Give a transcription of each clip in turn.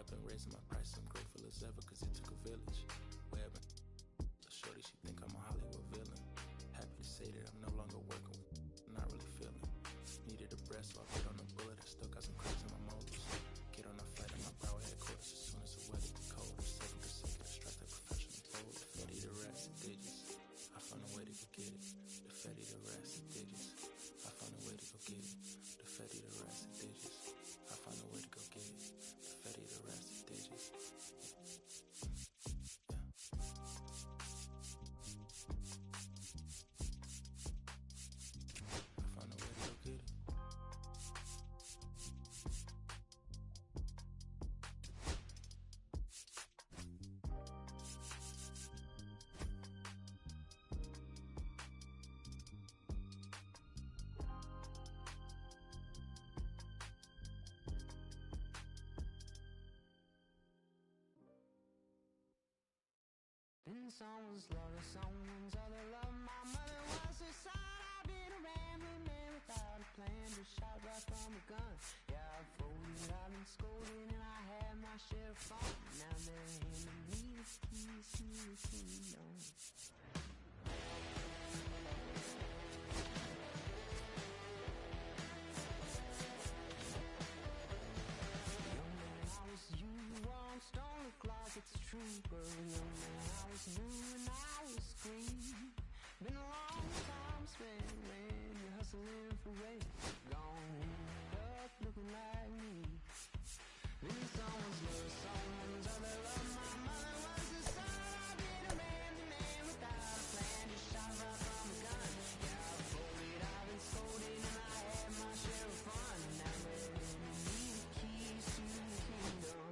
I've been raising my prices, I'm grateful as ever, cause it took a village. Webbing. The shorty, she think I'm a Hollywood villain. Happy to say that I'm no longer working with, not really feeling. Needed a breath, so I put on a bullet. I still got some cracks in my molars. Get on a flight at my power headquarters as soon as the weather gets colder. 7 consecutive strike like professional told. The Fetty, the rats, the digits. I found a way to go get it. The Fetty, the rats, the digits. I found a way to go get it. The Fetty, the rats, the digits. I found a way to go get it. The Fetty, the rats, the digits. I found a way to go get it. Been someone's love, someone's other love. My mother was her son. I've been a rambling man without a plan, just shot right from a gun. Yeah, I've folded, I've been scolded, and I had my share of fun. Now they're handing me the keys to the kingdom. You were on stone clock, it's true, but young man, I was new and I was green. Been a long time spent when you're hustling for rent. Gone end up looking like me. Been someone's love, someone's other love. My mother was the son. I've been a rambling man without a plan, just shot right from a gun. Yeah, I've folded, I've been scolded, and I had my share of fun. Now they're handing me the keys to the kingdom.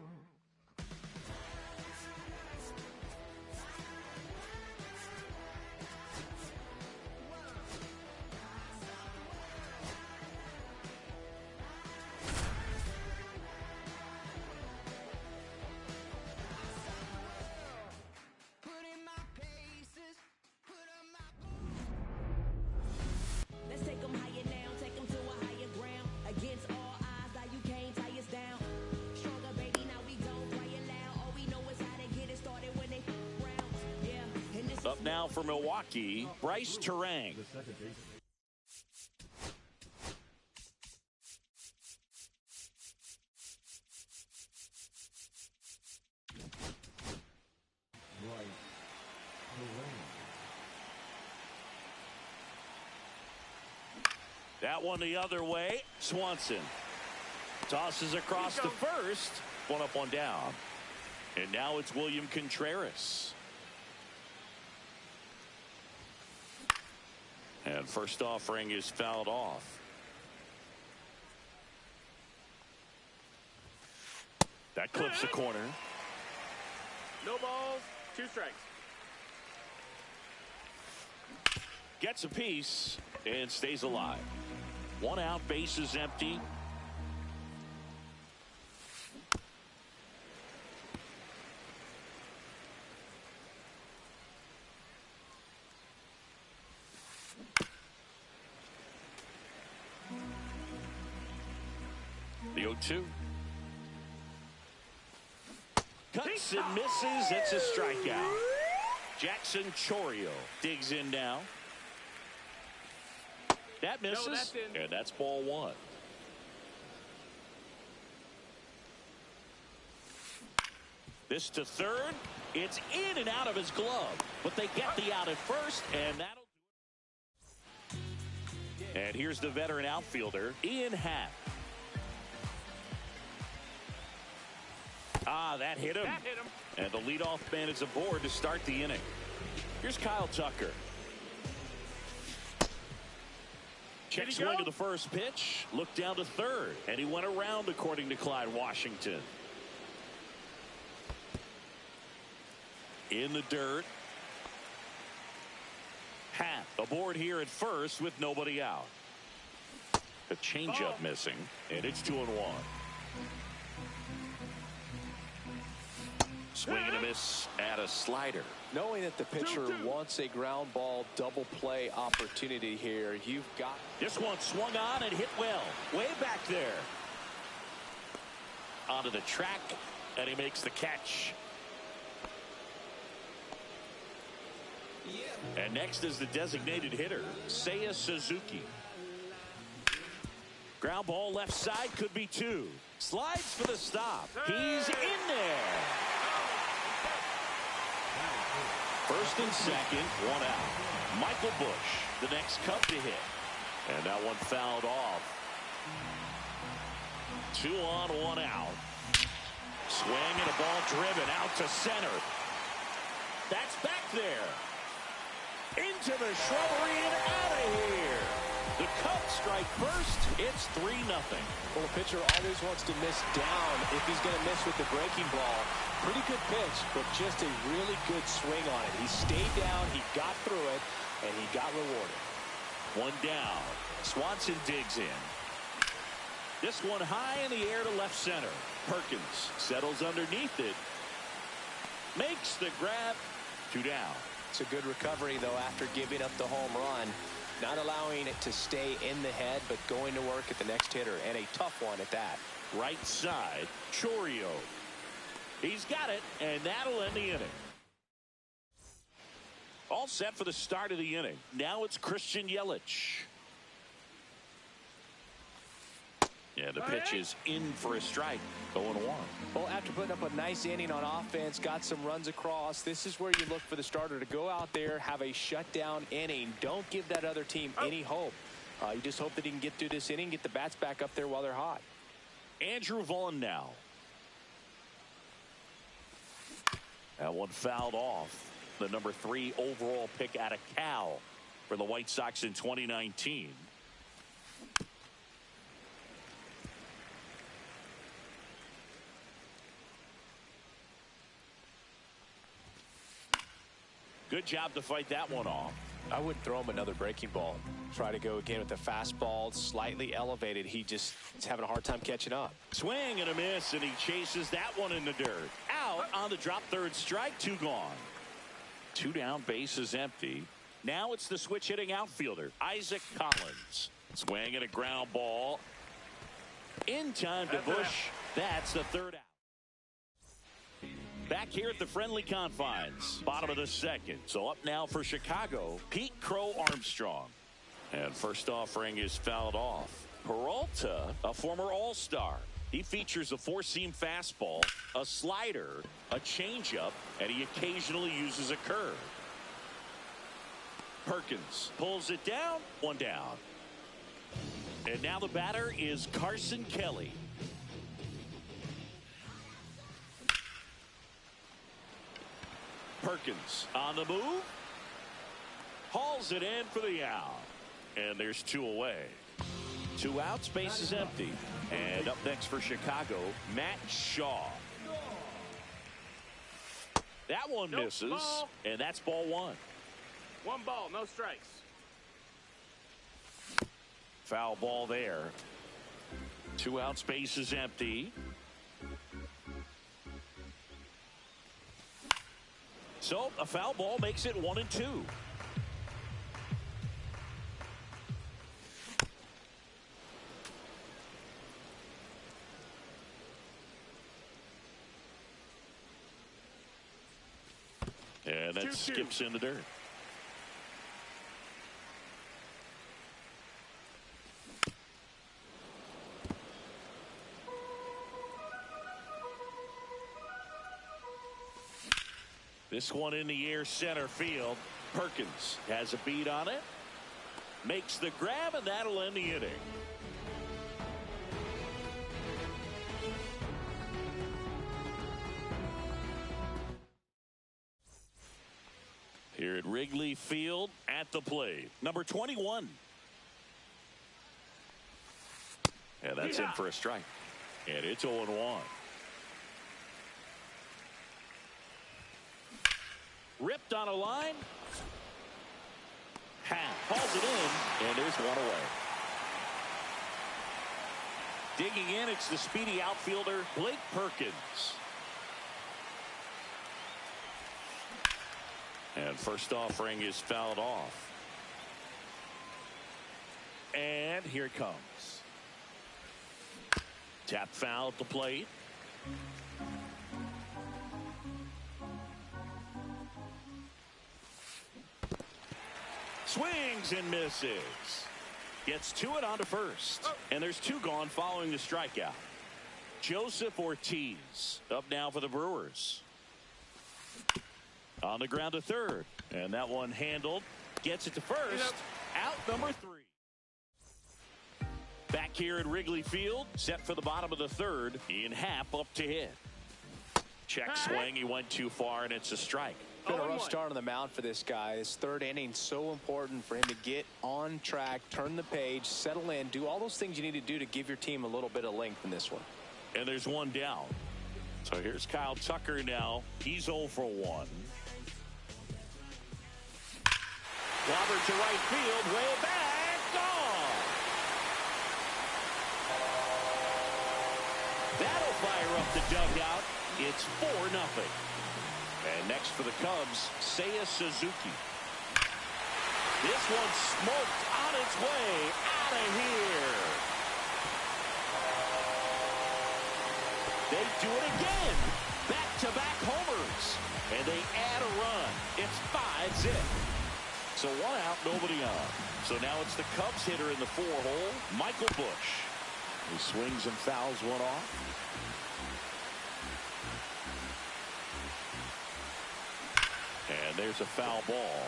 Let's take them higher now, take them to a higher ground. Against all odds, now you can't tie us down. Stronger, baby, now we gon' play it loud. All we know is how to get it started when they rounds. Yeah, and this Up now for Milwaukee, Bryce Terang. That one the other way. Swanson tosses across the first. One up, one down. And now it's William Contreras. And first offering is fouled off. That clips the corner. No balls, 2 strikes. Gets a piece and stays alive. 1 out, base is empty. The 0-2. Cuts and misses. It's a strikeout. Jackson Chorio digs in now. That misses. No, that's in. And that's ball 1. This to third. It's in and out of his glove. But they get the out at first, and that'll do it. And here's the veteran outfielder, Ian Happ. Ah, that hit him. That hit him. And the leadoff man is aboard to start the inning. Here's Kyle Tucker. Check swing to the first pitch. Look down to third. And he went around, according to Clyde Washington. In the dirt. Happ aboard here at first with nobody out. A changeup missing. And it's 2-1. Swing and a miss at a slider. Knowing that the pitcher wants a ground ball double play opportunity here, you've got. This one swung on and hit well. Way back there. Onto the track. and he makes the catch. And next is the designated hitter, Seiya Suzuki. Ground ball left side, could be two. Slides for the stop. He's in there. First and second, one out. Michael Bush, the next Cub to hit. And that one fouled off. 2 on, 1 out. Swing and a ball driven out to center. That's back there. Into the shrubbery and out of here. The Cubs strike first. It's 3-0. Well, a pitcher always wants to miss down if he's going to miss with the breaking ball. Pretty good pitch, but just a really good swing on it. He stayed down, he got through it, and he got rewarded. One down. Swanson digs in. This one high in the air to left center. Perkins settles underneath it. Makes the grab. 2 down. It's a good recovery, though, after giving up the home run. Not allowing it to stay in the head, but going to work at the next hitter, and a tough one at that. Right side, Chorio. He's got it, and that'll end the inning. All set for the start of the inning. Now it's Christian Yelich. Yeah, the pitch is in for a strike. 0-1. Well, after putting up a nice inning on offense, got some runs across, this is where you look for the starter to go out there, have a shutdown inning. Don't give that other team any hope. You just hope that he can get through this inning, get the bats back up there while they're hot. Andrew Vaughn now. That one fouled off. The number 3 overall pick out of Cal for the White Sox in 2019. Good job to fight that one off. I wouldn't throw him another breaking ball. Try to go again with the fastball, slightly elevated. He just is having a hard time catching up. Swing and a miss, and he chases that one in the dirt. Out on the drop, third strike, 2 gone. 2 down, bases empty. Now it's the switch hitting outfielder, Isaac Collins. Swing and a ground ball. In time to Bush. That's the 3rd out. Back here at the friendly confines, bottom of the 2nd. So up now for Chicago, Pete Crow Armstrong. And first offering is fouled off. Peralta, a former All-Star. He features a 4-seam fastball, a slider, a changeup, and he occasionally uses a curve. Perkins pulls it down, 1 down. And now the batter is Carson Kelly. Perkins on the move. Hauls it in for the out. And there's 2 away. 2 outs, base is empty. And up next for Chicago, Matt Shaw. That one misses, ball. And that's ball 1. 1 ball, no strikes. Foul ball there. 2 outs, base is empty. So a foul ball makes it 1-2. And that skips in the dirt. This one in the air, center field. Perkins has a beat on it. Makes the grab, and that'll end the inning. Here at Wrigley Field at the plate, number 21. And that's in for a strike. And it's 0-1. Ripped on a line. Hauls it in, and there's 1 away. Digging in, it's the speedy outfielder, Blake Perkins. And first offering is fouled off. And here it comes. Tap foul at the plate. Swings and misses. Gets to it onto first. And there's two gone following the strikeout. Joseph Ortiz up now for the Brewers. On the ground to third. And that one handled. Gets it to first. Out number 3. Back here at Wrigley Field. Set for the bottom of the third. Ian Happ up to hit. Check swing. He went too far, and it's a strike. Been a rough start on the mound for this guy. His third inning so important for him to get on track, turn the page, settle in, do all those things you need to do to give your team a little bit of length in this one. And there's one down. So here's Kyle Tucker now. He's 0 for 1. Robert to right field, way back, gone. That'll fire up the dugout. It's 4-0. And next for the Cubs, Seiya Suzuki. This one smoked on its way out of here. They do it again. Back-to-back homers. And they add a run. It's 5-zip. So 1 out, nobody on. So now it's the Cubs hitter in the 4-hole, Michael Busch. He swings and fouls one off. And there's a foul ball.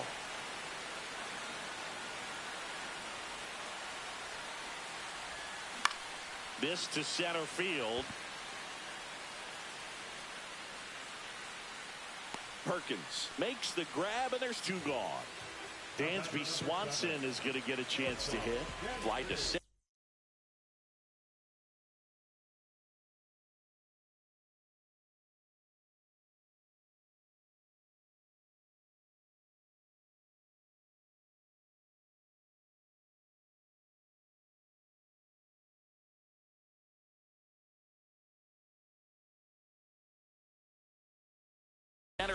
This to center field. Perkins makes the grab, and there's 2 gone. Dansby Swanson is going to get a chance to hit. Fly to center.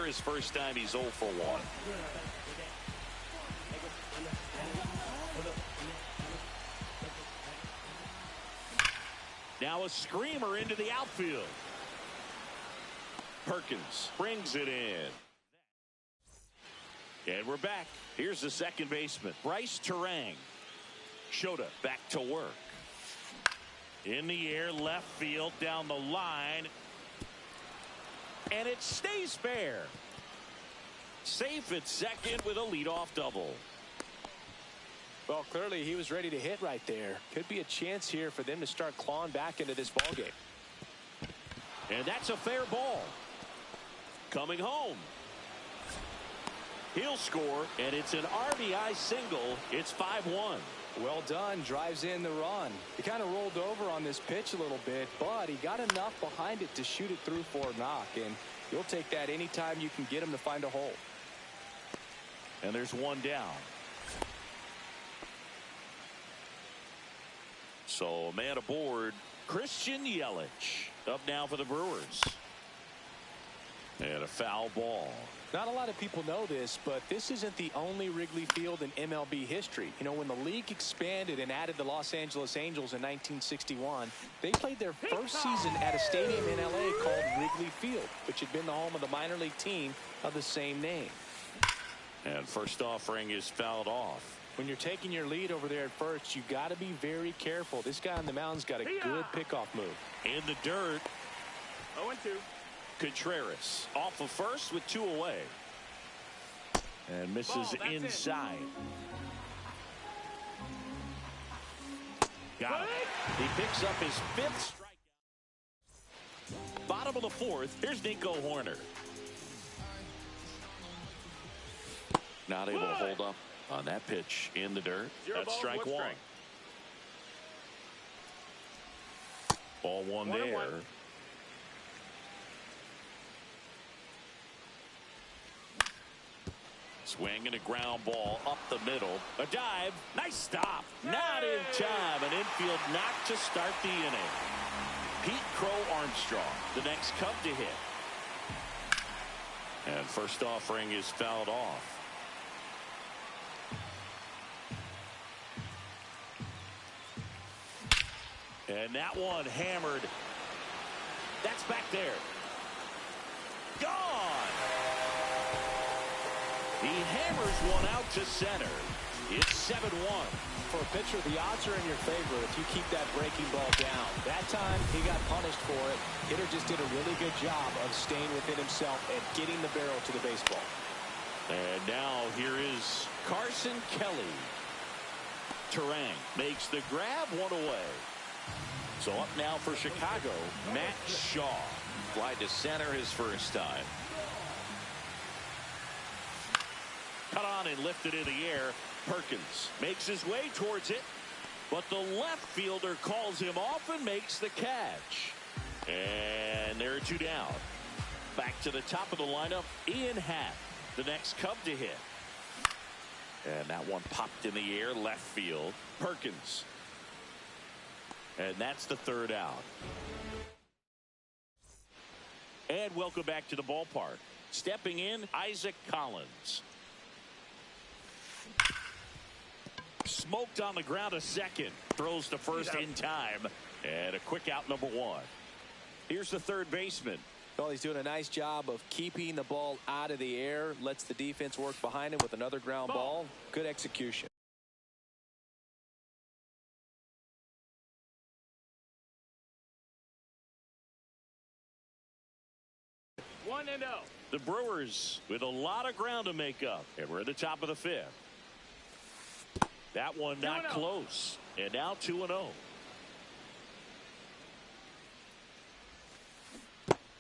His first time, he's 0 for 1. Now a screamer into the outfield. Perkins brings it in. And we're back. Here's the second baseman, Bryce Terang. Shota back to work. In the air, left field, down the line. And it stays fair. Safe at second with a leadoff double. Well, clearly he was ready to hit right there. Could be a chance here for them to start clawing back into this ballgame. And that's a fair ball. Coming home. He'll score, and it's an RBI single. It's 5-1. Well done. Drives in the run. He kind of rolled over on this pitch a little bit, but he got enough behind it to shoot it through for a knock, and you'll take that anytime you can get him to find a hole. And there's one down. So a man aboard, Christian Yelich, up now for the Brewers. And a foul ball. Not a lot of people know this, but this isn't the only Wrigley Field in MLB history. You know, when the league expanded and added the Los Angeles Angels in 1961, they played their first season at a stadium in LA called Wrigley Field, which had been the home of the minor league team of the same name. And first offering is fouled off. When you're taking your lead over there at first, you got to be very careful. This guy on the mound's got a good pickoff move. In the dirt. 0-2. Contreras off of first with 2 away. And misses inside. Got it. He picks up his 5th strikeout. Bottom of the 4th. Here's Nico Horner. Not able to hold up on that pitch in the dirt. That's strike 1. Ball 1 there. Swing and a ground ball up the middle. A dive. Nice stop. Not in time. An infield knock to start the inning. Pete Crow Armstrong, the next Cub to hit. And first offering is fouled off. And that one hammered. That's back there. Gone. He hammers one out to center. It's 7-1. For a pitcher, the odds are in your favor if you keep that breaking ball down. That time, he got punished for it. Hitter just did a really good job of staying within himself and getting the barrel to the baseball. And now here is Carson Kelly. Turang makes the grab, one away. So up now for Chicago, Matt Shaw. Fly to center his first time. Cut on and lifted in the air. Perkins makes his way towards it, but the left fielder calls him off and makes the catch. And there are two down. Back to the top of the lineup, Ian Happ, the next Cub to hit. And that one popped in the air, left field. Perkins. And that's the third out. And welcome back to the ballpark. Stepping in, Isaac Collins. Smoked on the ground a second. Throws to first in time. And a quick out, number one. Here's the third baseman. Well, he's doing a nice job of keeping the ball out of the air. Lets the defense work behind him with another ground ball. Good execution. 1-0. The Brewers with a lot of ground to make up. And we're at the top of the fifth. That one not close. And now 2-0.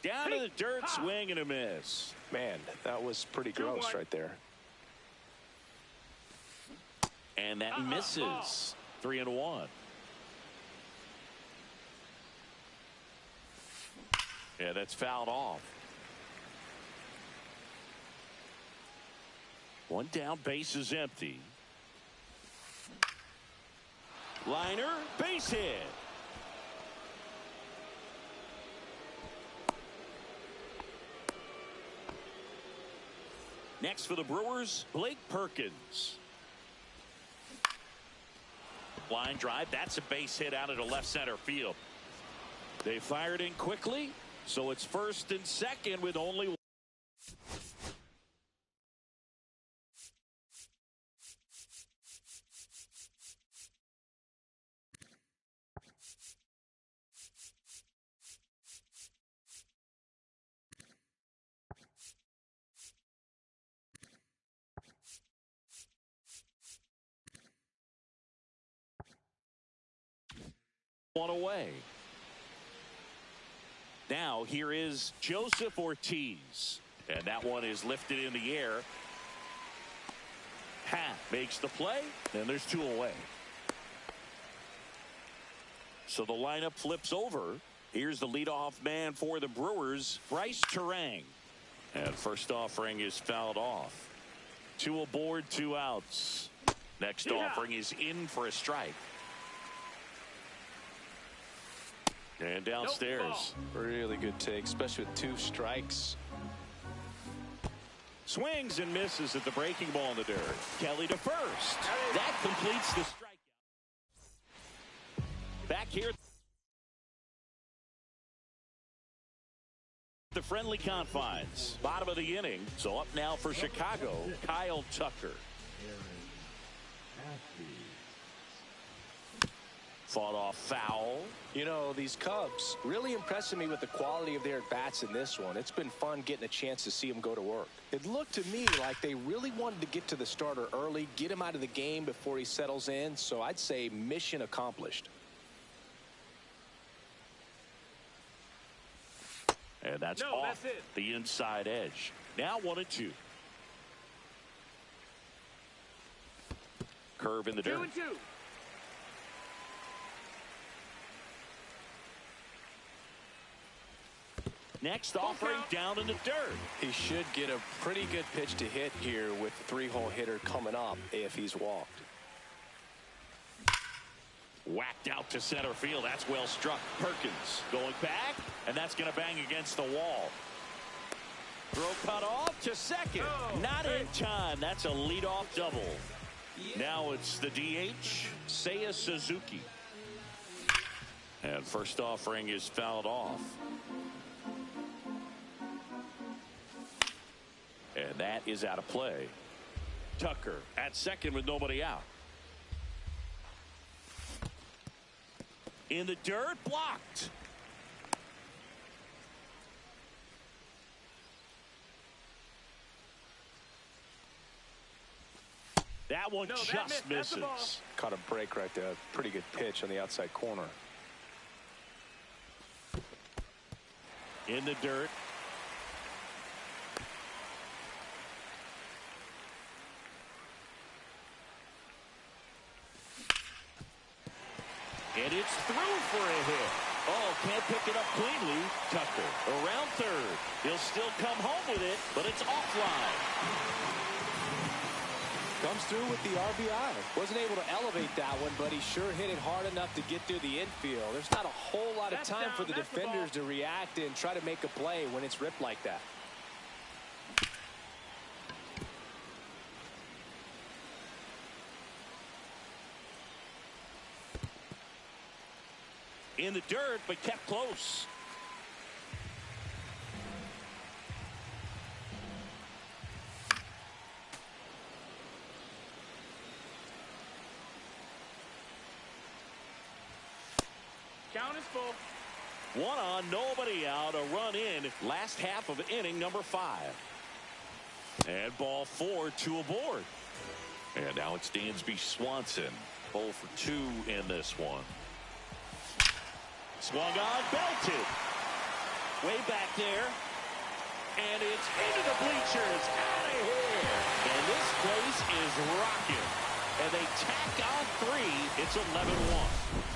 Down to the dirt, swing and a miss. Man, that was pretty gross right there. And that misses. 3-1. Yeah, that's fouled off. One down, base is empty. Liner, base hit. Next for the Brewers, Blake Perkins. Line drive, that's a base hit out into left center field. They fired in quickly, so it's first and second with only one. One away. Now here is Joseph Ortiz, and that one is lifted in the air. Happ makes the play, and there's two away. So the lineup flips over. Here's the leadoff man for the Brewers, Bryce Turang. And first offering is fouled off. Two aboard, two outs. Next offering is in for a strike. And downstairs. Really good take, especially with two strikes. Swings and misses at the breaking ball in the dirt. Kelly to first. That completes the strikeout. Back here. The friendly confines. Bottom of the inning. So up now for Chicago, Kyle Tucker. Fought off foul. You know, these Cubs really impressing me with the quality of their at-bats in this one. It's been fun getting a chance to see them go to work. It looked to me like they really wanted to get to the starter early, get him out of the game before he settles in. So I'd say mission accomplished. And that's off the inside edge. Now 1-2. Curve in the dirt. 2-2. Next offering down in the dirt. He should get a pretty good pitch to hit here with the three-hole hitter coming up if he's walked. Whacked out to center field. That's well struck. Perkins going back, and that's going to bang against the wall. Throw cut off to second. Not in time. That's a leadoff double. Now it's the DH, Seiya Suzuki. And first offering is fouled off. And that is out of play. Tucker at second with nobody out. In the dirt, blocked. That one just misses. Caught a break right there. Pretty good pitch on the outside corner. In the dirt. And it's through for a hit. Oh, can't pick it up cleanly. Tucker around third. He'll still come home with it, but it's offline. Comes through with the RBI. Wasn't able to elevate that one, but he sure hit it hard enough to get through the infield. There's not a whole lot of time for the defenders to react and try to make a play when it's ripped like that. In the dirt, but kept close. Count is full. One on, nobody out. A run in. Last half of inning number 5. And ball 4, 2 aboard. And now it's Dansby Swanson. 0 for 2 in this one. Swung on, belted. Way back there. And it's into the bleachers. Out of here. And this place is rocking. And they tack on 3. It's 11-1.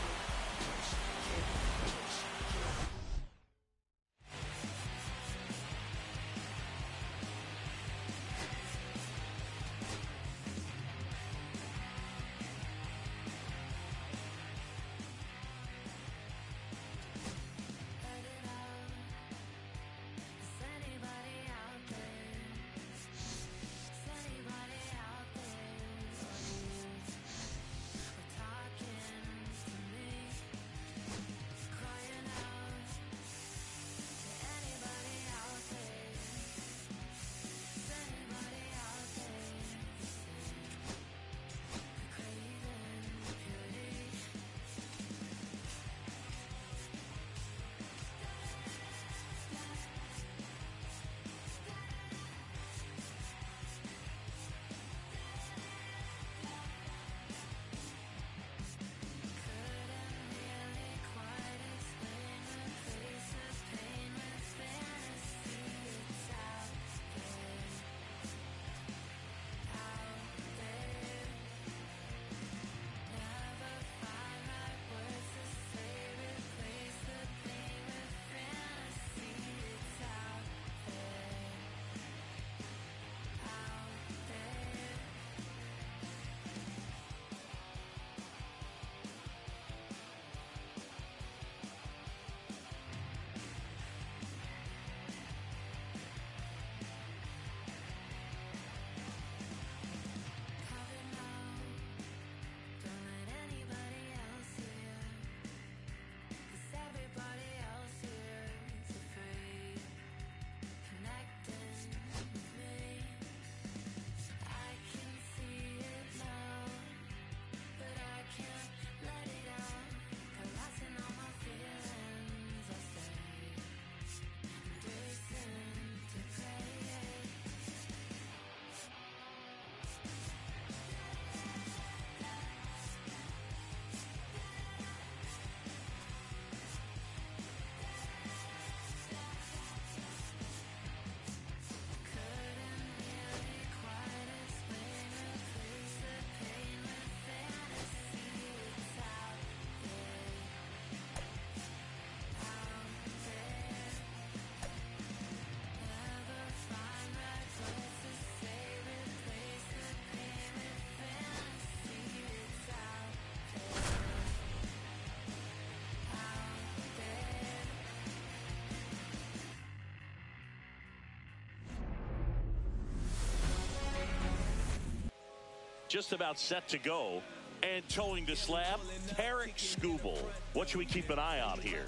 Just about set to go. And towing the slab, Tarek Skubal. What should we keep an eye on here?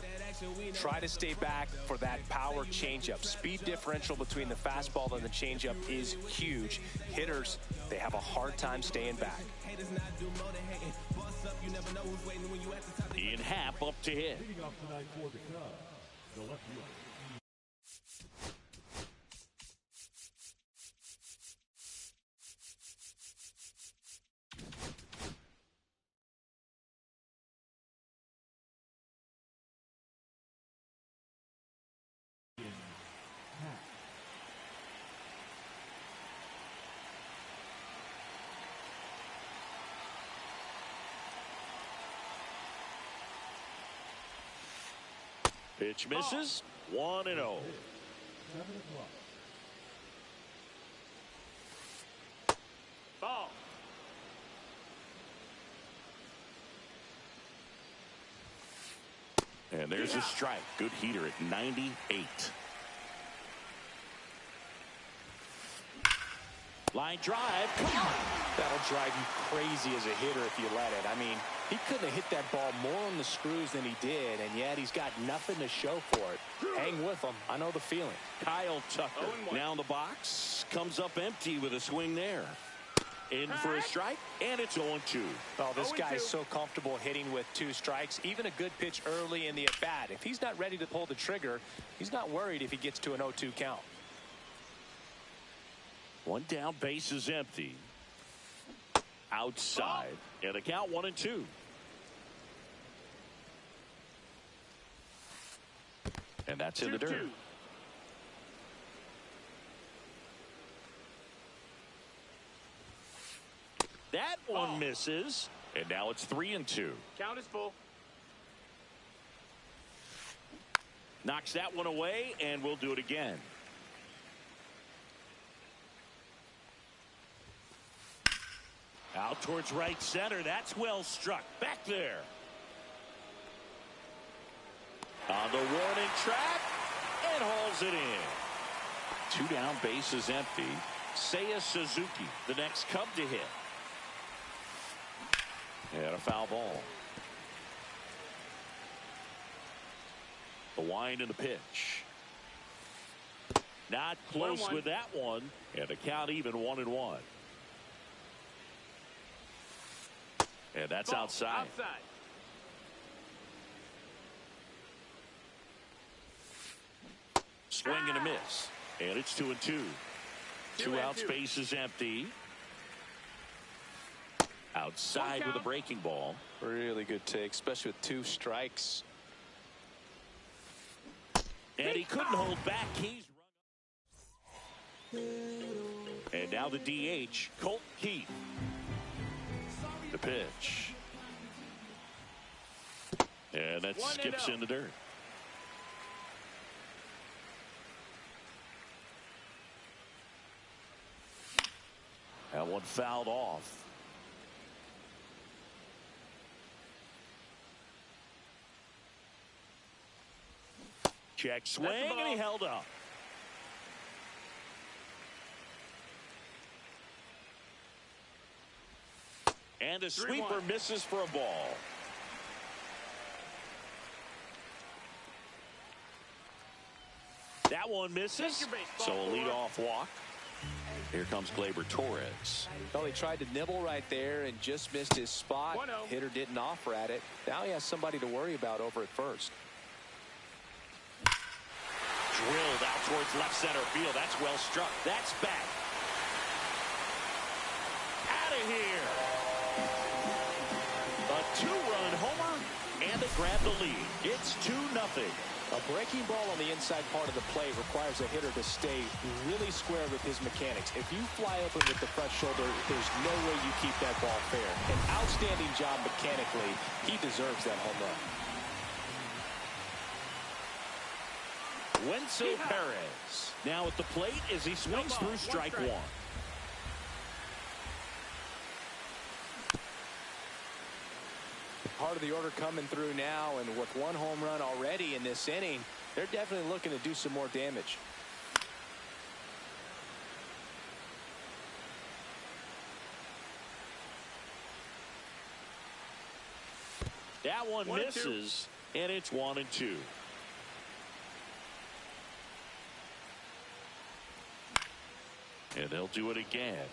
Try to stay back for that power changeup. Speed differential between the fastball and the changeup is huge. Hitters, they have a hard time staying back. Ian Happ up to hit. Leading off tonight for the Cubs, the left fielder. Pitch misses. 1-0. 7 o'clock. Ball. And there's a strike. Good heater at 98. Line drive. Come on. That'll drive you crazy as a hitter if you let it. I mean, he couldn't have hit that ball more on the screws than he did, and yet he's got nothing to show for it. Hang with him. I know the feeling. Kyle Tucker now in the box. Comes up empty with a swing there. In for a strike, and it's 0-2. Oh, this guy is so comfortable hitting with 2 strikes. Even a good pitch early in the at-bat. If he's not ready to pull the trigger, he's not worried if he gets to an 0-2 count. 1 down, base is empty. Outside, and a count 1-2. And that's in the dirt. 2-2. That one misses, and now it's 3-2. Count is full. Knocks that one away, and we'll do it again. Out towards right center. That's well struck. Back there. On the warning track, and hauls it in. 2 down, base is empty. Seiya Suzuki, the next Cub to hit. And a foul ball. The wind and the pitch. Not close 1-1. with that one. And the count even 1-1. And that's Ball. outside. Swing and a miss. And it's 2-2. 2 out, space is empty. Outside with a breaking ball. Really good take, especially with 2 strikes. And he couldn't hold back. He's run. And now the DH, Colt Keith. The pitch. And that skips in the dirt. That one fouled off. Check swing, and he held up. And a sweeper misses for a ball. That one misses. So a leadoff walk. Here comes Gleyber Torres. Well, he tried to nibble right there and just missed his spot. 1-0. Hitter didn't offer at it. Now he has somebody to worry about over at first. Drilled out towards left center field. That's well struck. That's back. Out of here. A 2-run homer, and they grab the lead. It's 2-0. A breaking ball on the inside part of the plate requires a hitter to stay really square with his mechanics. If you fly open with the front shoulder, there's no way you keep that ball fair. An outstanding job mechanically. He deserves that home run. Wenzel Perez now at the plate as he swings through strike 1. Part of the order coming through now, and with 1 home run already in this inning, they're definitely looking to do some more damage. That one misses, and it's 1-2. And they'll do it again.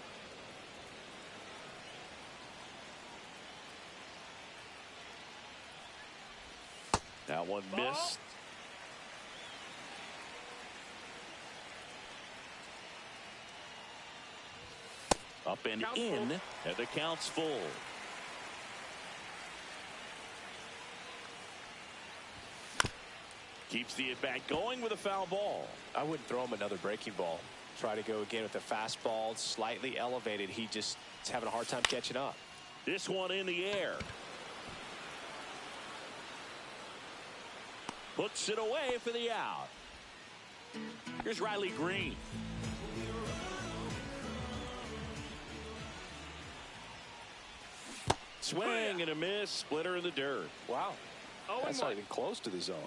That one missed. Up and in, and the count's full. Keeps the at-bat going with a foul ball. I wouldn't throw him another breaking ball. Try to go again with the fastball, slightly elevated. He just is having a hard time catching up. This one in the air. Puts it away for the out. Here's Riley Green. Swing and a miss. Splitter in the dirt. Wow. That's not even close to the zone.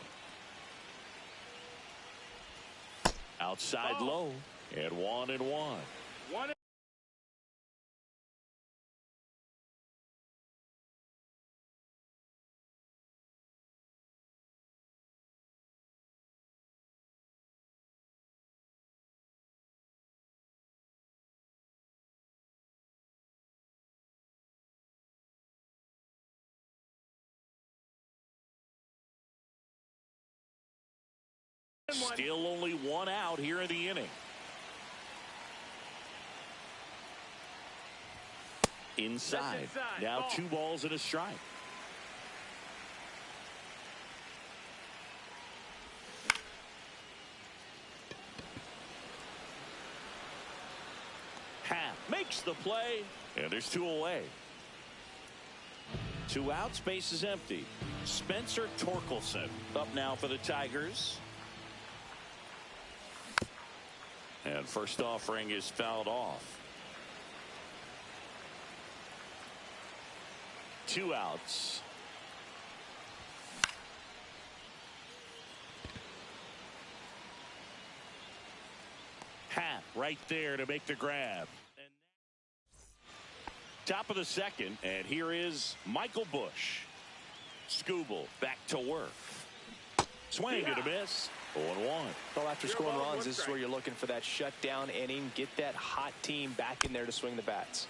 Outside low. And 1-1. Still only one out here in the inning. Inside. Now 2 balls and a strike. Half makes the play, and there's 2 away. 2 outs, base is empty. Spencer Torkelson up now for the Tigers. And first offering is fouled off. 2 outs. Hat right there to make the grab. And top of the second, and here is Michael Bush. Skubal back to work. Swing and a miss. 0-1. Well, after scoring runs, this is where you're looking for that shutdown inning. Get that hot team back in there to swing the bats.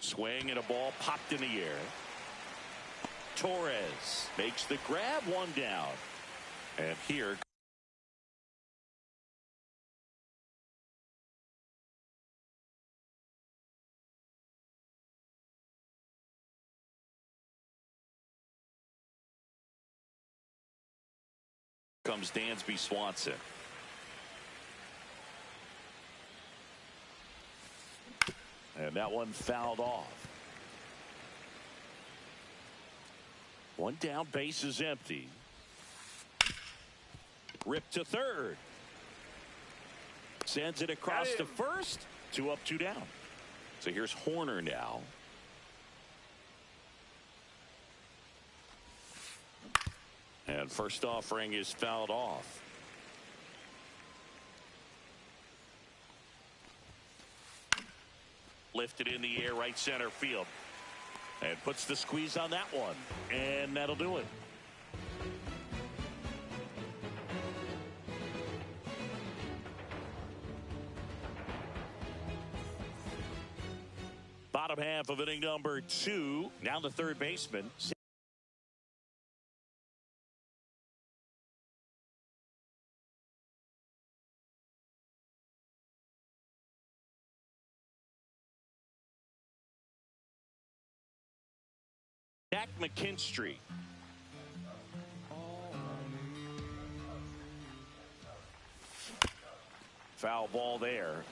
Swing and a ball popped in the air. Torres makes the grab, 1 down. And here comes Dansby Swanson. And that one fouled off. 1 down, base is empty. Ripped to third. Sends it across to first. 2 up, 2 down. So here's Horner now. And first offering is fouled off. Lifted in the air, right center field. And puts the squeeze on that one. And that'll do it. Bottom half of inning number 2. Now the third baseman. Jack McKinstry. Foul ball there.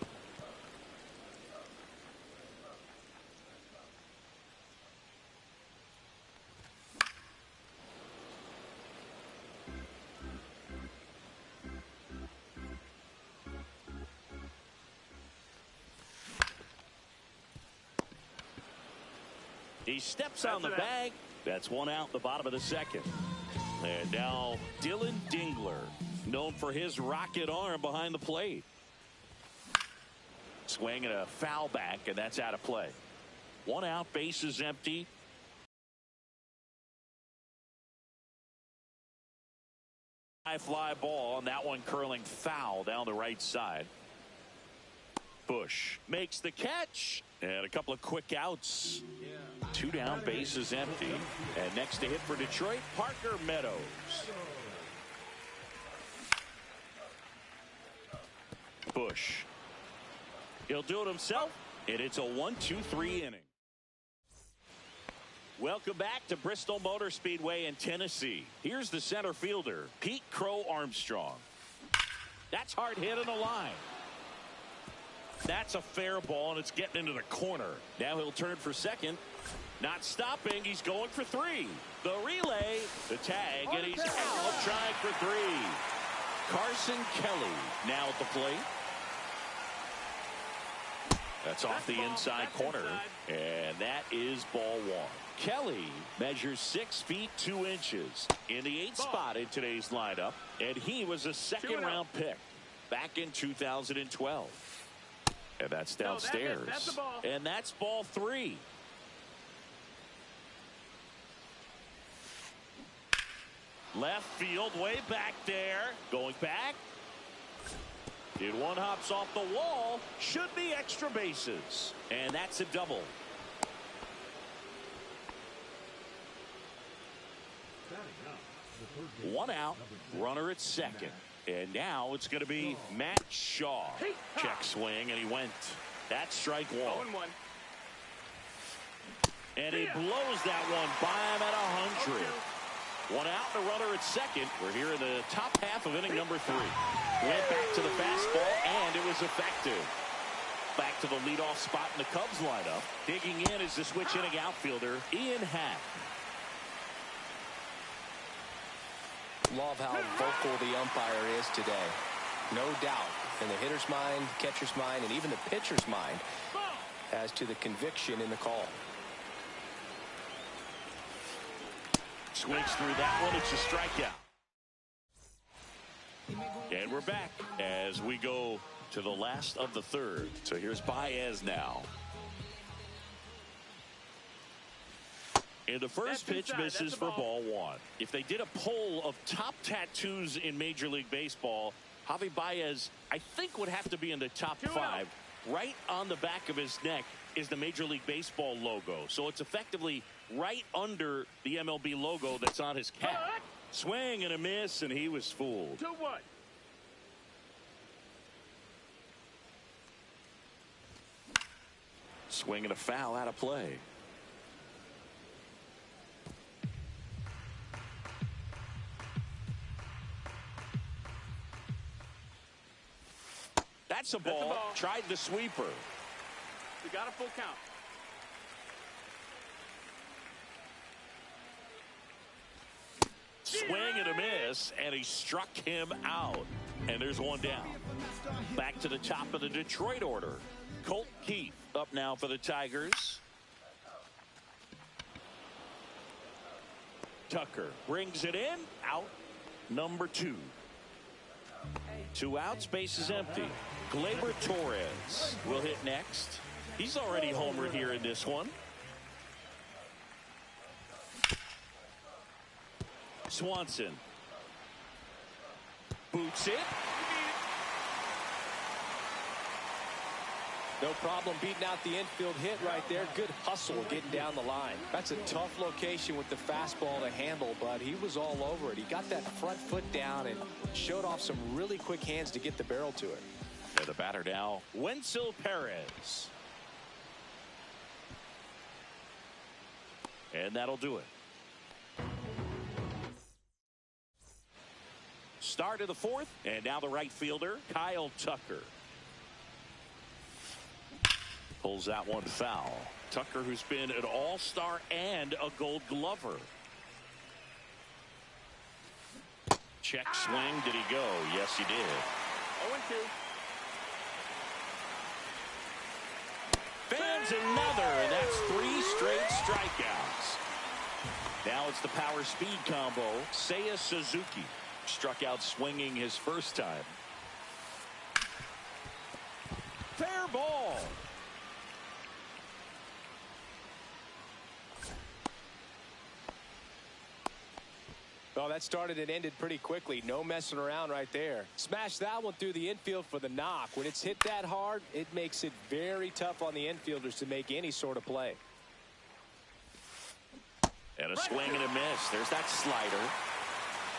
He steps on the bag. That's 1 out, the bottom of the second. And now Dylan Dingler, known for his rocket arm behind the plate. Swing and a foul back, and that's out of play. 1 out, base is empty. High fly ball, and that one curling foul down the right side. Bush makes the catch, and a couple of quick outs. 2 down, bases empty. And next to hit for Detroit, Parker Meadows. Bush. He'll do it himself, and it's a 1-2-3 inning. Welcome back to Bristol Motor Speedway in Tennessee. Here's the center fielder, Pete Crow Armstrong. That's hard hit in the line. That's a fair ball, and it's getting into the corner. Now he'll turn for second. Not stopping. He's going for 3. The relay, the tag, and he's out trying for 3. Carson Kelly now at the plate. That's off the inside corner, and that is ball 1. Kelly measures 6 feet 2 inches in the 8th spot in today's lineup, and he was a second-round pick back in 2012. And that's downstairs. And that's ball 3. Left field, way back there. Going back. Did one hops off the wall. Should be extra bases. And that's a double. One out. Runner at second. And now it's going to be Matt Shaw. Check swing, and he went. That's strike 1. And he blows that one by him at 100. 1 out, and a runner at second. We're here in the top half of inning number 3. Went back to the fastball, and it was effective. Back to the leadoff spot in the Cubs lineup. Digging in is the switch inning outfielder, Ian Happ. Love how vocal the umpire is today. No doubt in the hitter's mind, catcher's mind, and even the pitcher's mind as to the conviction in the call. Swings through that one. It's a strikeout. And we're back as we go to the last of the 3rd. So here's Baez now. And the first pitch misses for ball 1. If they did a poll of top tattoos in Major League Baseball, Javi Baez, I think, would have to be in the top 5. Right on the back of his neck is the Major League Baseball logo. So it's effectively right under the MLB logo that's on his cap. Swing and a miss, and he was fooled. 2-1. Swing and a foul out of play. That's a ball. Tried the sweeper. We got a full count. Swing and a miss, and he struck him out. And there's one down. Back to the top of the Detroit order. Colt Keith up now for the Tigers. Tucker brings it in. Out number 2. 2 outs, base is empty. Gleyber Torres will hit next. He's already homered here in this one. Swanson boots it. No problem beating out the infield hit right there. Good hustle getting down the line. That's a tough location with the fastball to handle, but he was all over it. He got that front foot down and showed off some really quick hands to get the barrel to it. And the batter now, Wenzel Perez. And that'll do it. Start of the 4th, and now the right fielder, Kyle Tucker. Pulls that one foul. Tucker, who's been an all-star and a Gold Glover. Check swing. Did he go? Yes, he did. 0-2. Fans another, and that's 3 straight strikeouts. Now it's the power speed combo. Seiya Suzuki struck out swinging his first time. Fair ball. Well, that started and ended pretty quickly. No messing around right there. Smash that one through the infield for the knock. When it's hit that hard, it makes it very tough on the infielders to make any sort of play. And a swing and a miss. There's that slider.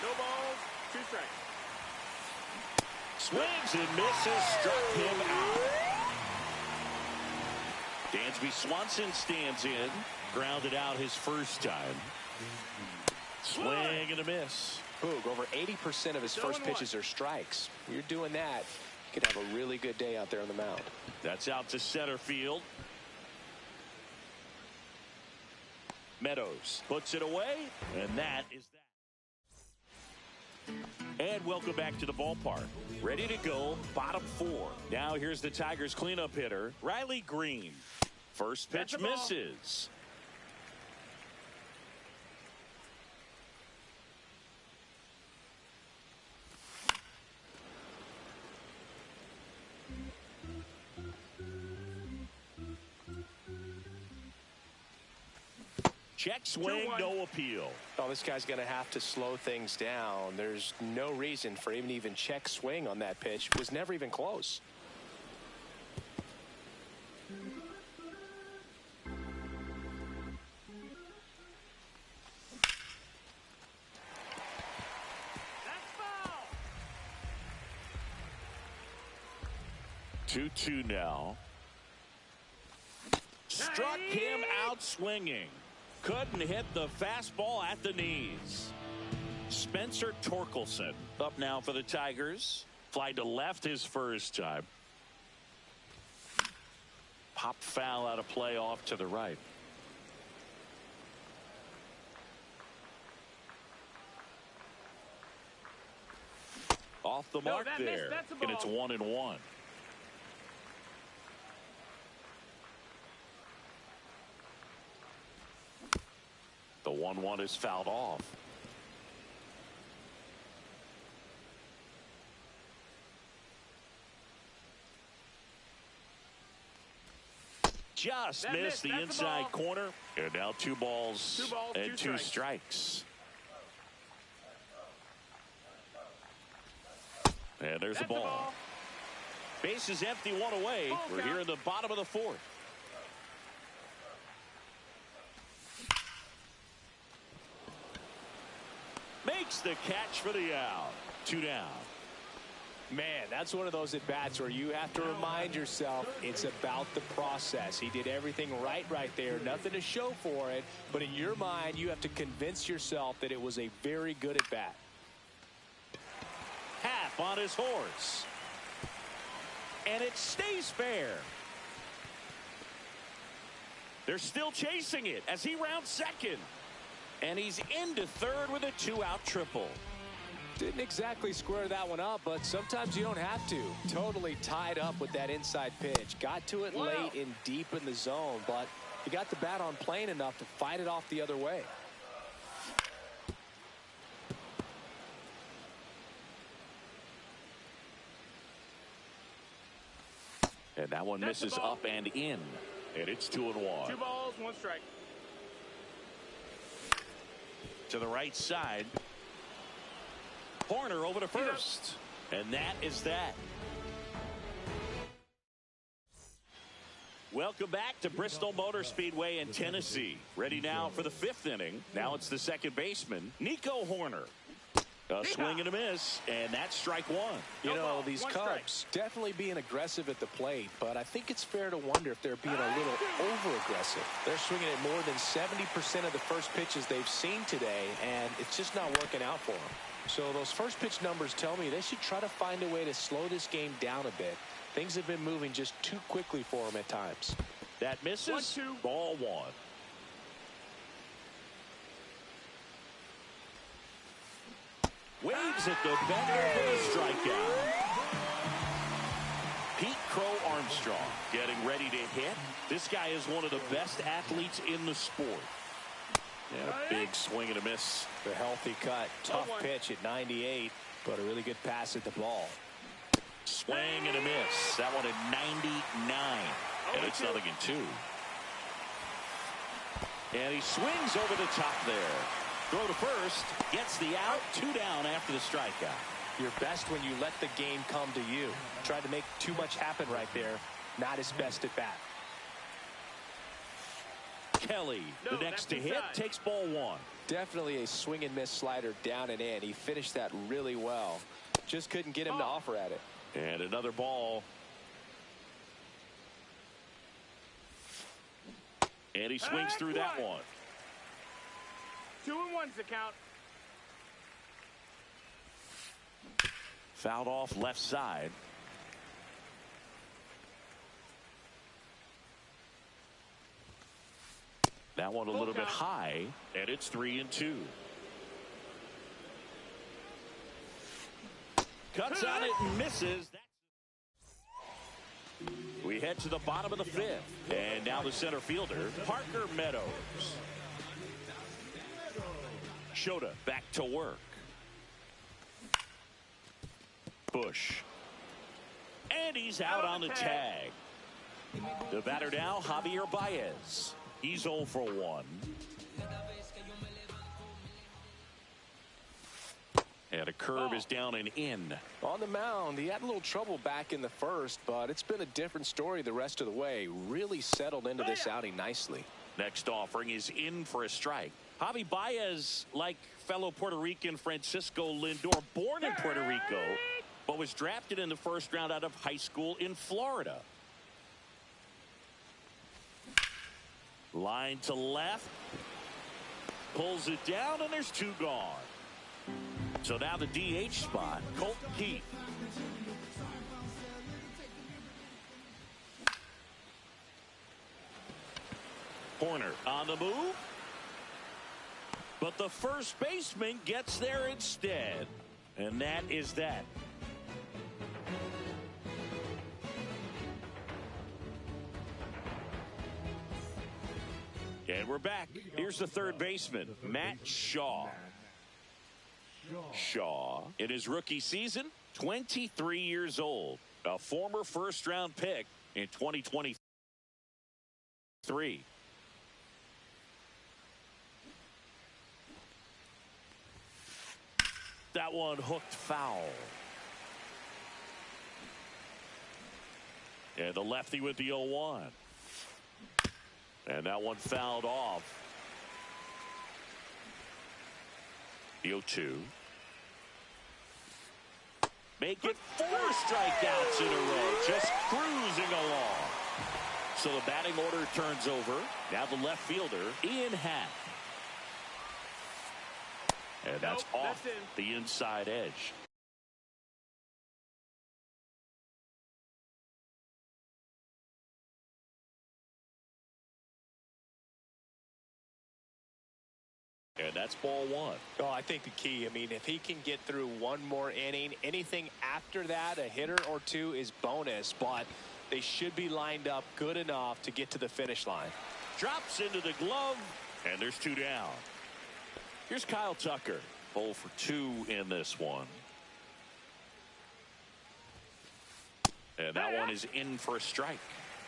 No balls, 2 strikes. Swings and misses. Struck him out. Dansby Swanson stands in. Grounded out his first time. Swing and a miss. Boog, over 80% of his first pitches are strikes. You're doing that, you could have a really good day out there on the mound. That's out to center field. Meadows puts it away, and that is that. And welcome back to the ballpark. Ready to go, bottom 4. Now here's the Tigers cleanup hitter, Riley Green. First pitch misses. Check swing, no appeal. Oh, this guy's going to have to slow things down. There's no reason for him to even check swing on that pitch. It was never even close. That's foul. 2-2 now. Struck him out swinging. Couldn't hit the fastball at the knees. Spencer Torkelson up now for the Tigers. Fly to left his first time. Pop foul out of play off to the right. Off the mark there. And it's 1-1. The 1-1 is fouled off. Just missed the inside corner. And now 2 balls and 2 strikes. And there's the ball. Base is empty, 1 away. We're here in the bottom of the 4th. Makes the catch for the out. 2 down. Man, that's one of those at-bats where you have to remind yourself it's about the process. He did everything right there. Nothing to show for it. But in your mind, you have to convince yourself that it was a very good at-bat. Half on his horse. And it stays fair. They're still chasing it as he rounds second. And he's into third with a 2-out triple. Didn't exactly square that one up, but sometimes you don't have to. Totally tied up with that inside pitch. Got to it late and deep in the zone, but he got the bat on plane enough to fight it off the other way. And that one misses up and in. And it's 2-1. 2 balls, 1 strike. To the right side. Horner over to first. And that is that. Welcome back to Bristol Motor Speedway in Tennessee. Ready now for the 5th inning. Now it's the second baseman, Nico Horner. A swing and a miss, and that's strike 1. You know, these Cubs definitely being aggressive at the plate, but I think it's fair to wonder if they're being a little over-aggressive. They're swinging at more than 70% of the first pitches they've seen today, and it's just not working out for them. So those first pitch numbers tell me they should try to find a way to slow this game down a bit. Things have been moving just too quickly for them at times. That misses. 1-2. Ball 1. Waves at the bender for the strikeout. Pete Crow Armstrong getting ready to hit. This guy is one of the best athletes in the sport. And a big swing and a miss. The healthy cut. Tough pitch at 98, but a really good pass at the ball. Swing and a miss. That one at 99. And it's 0-2. And he swings over the top there. Throw to first. Gets the out. 2 down after the strikeout. You're best when you let the game come to you. Tried to make too much happen right there. Not his best at bat. Kelly, the next to hit, takes ball 1. Definitely a swing and miss slider down and in. He finished that really well. Just couldn't get him to offer at it. And another ball. And he swings through that one. 2-1's the count. Fouled off left side. That one a little bit high, and it's 3-2. Cuts on it and misses. We head to the bottom of the 5th. And now the center fielder, Parker Meadows. Shota back to work. Bush. And he's out on the tag. The batter now, Javier Baez. He's 0 for 1. And a curve is down and in. On the mound, he had a little trouble back in the first, but it's been a different story the rest of the way. Really settled into this outing nicely. Next offering is in for a strike. Javi Baez, like fellow Puerto Rican Francisco Lindor, born in Puerto Rico, but was drafted in the first round out of high school in Florida. Line to left. Pulls it down, and there's 2 gone. So now the DH spot, Colt Keith. Horner on the move. But the first baseman gets there instead. And that is that. And we're back. Here's the third baseman, Matt Shaw. Shaw, in his rookie season, 23 years old. A former first-round pick in 2023. That one hooked foul. And the lefty with the 0-1. And that one fouled off. The 0-2. Make it 4 strikeouts in a row. Just cruising along. So the batting order turns over. Now the left fielder, Ian Happ. And that's off the inside edge. And that's ball 1. Oh, I think the key, I mean, if he can get through one more inning, anything after that, a hitter or 2 is bonus, but they should be lined up good enough to get to the finish line. Drops into the glove, and there's 2 down. Here's Kyle Tucker, 0 for 2 in this one. And that one is in for a strike.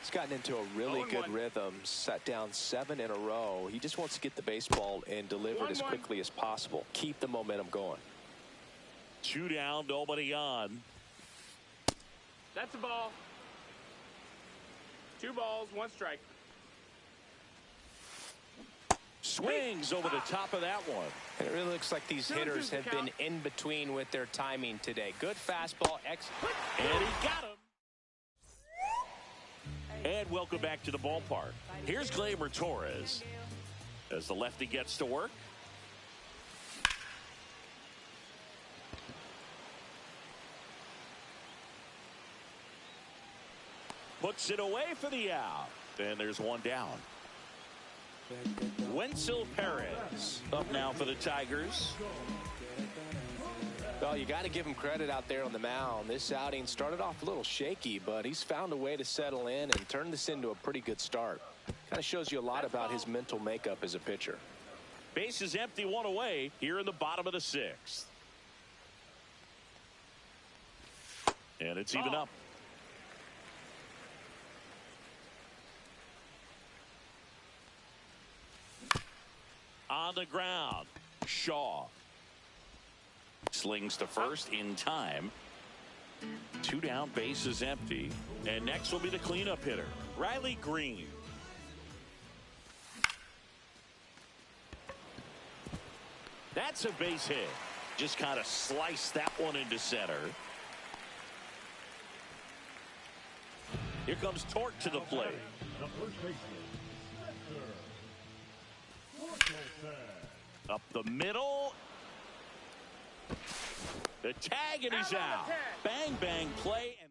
He's gotten into a really good rhythm, set down 7 in a row. He just wants to get the baseball and deliver it as quickly as possible. Keep the momentum going. 2 down, nobody on. That's a ball. 2 balls, 1 strike. Swings over the top of that one. And it really looks like these hitters have been in between with their timing today. Good fastball. And he got him. And welcome back to the ballpark. Here's Gleyber Torres as the lefty gets to work. Puts it away for the out. And there's 1 down. Wenzel Perez up now for the Tigers. Well, you got to give him credit out there on the mound. This outing started off a little shaky, but he's found a way to settle in and turn this into a pretty good start. Kind of shows you a lot about his mental makeup as a pitcher. Base is empty, 1 away here in the bottom of the 6th. And it's even up. On the ground. Shaw slings to first in time. 2 down, base is empty. And next will be the cleanup hitter, Riley Green. That's a base hit. Just kind of sliced that one into center. Here comes Torque to the plate. The first baseman, Up the middle. The tag, and he's out. Bang, bang play. And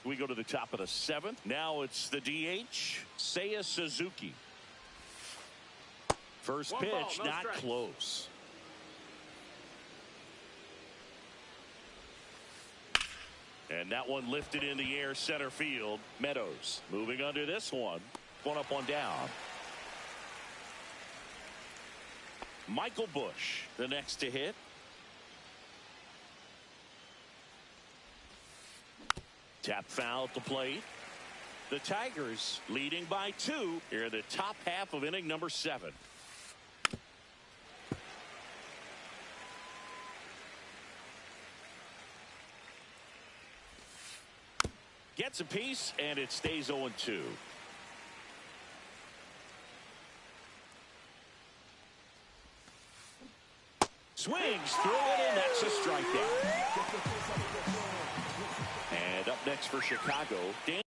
we go to the top of the 7th. Now it's the DH, Seiya Suzuki. First One pitch, ball, no not strikes. close. And that one lifted in the air, center field. Meadows moving under this one. One up, one down. Michael Bush, the next to hit. Tap foul at the plate. The Tigers leading by 2 here in the top half of inning number 7. Gets a piece, and it stays 0-2. Swings through it, and that's a strikeout. And up next for Chicago, Dan.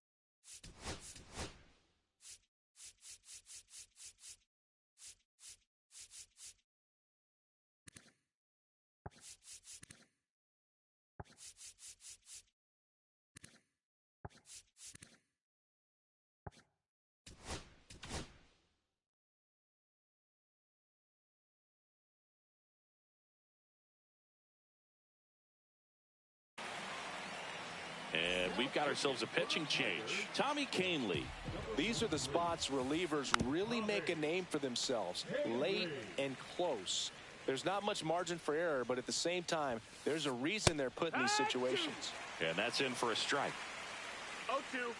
And we've got ourselves a pitching change. Tommy Canley. These are the spots relievers really make a name for themselves. Late and close. There's not much margin for error, but at the same time, there's a reason they're put in these situations. And that's in for a strike. 0-2.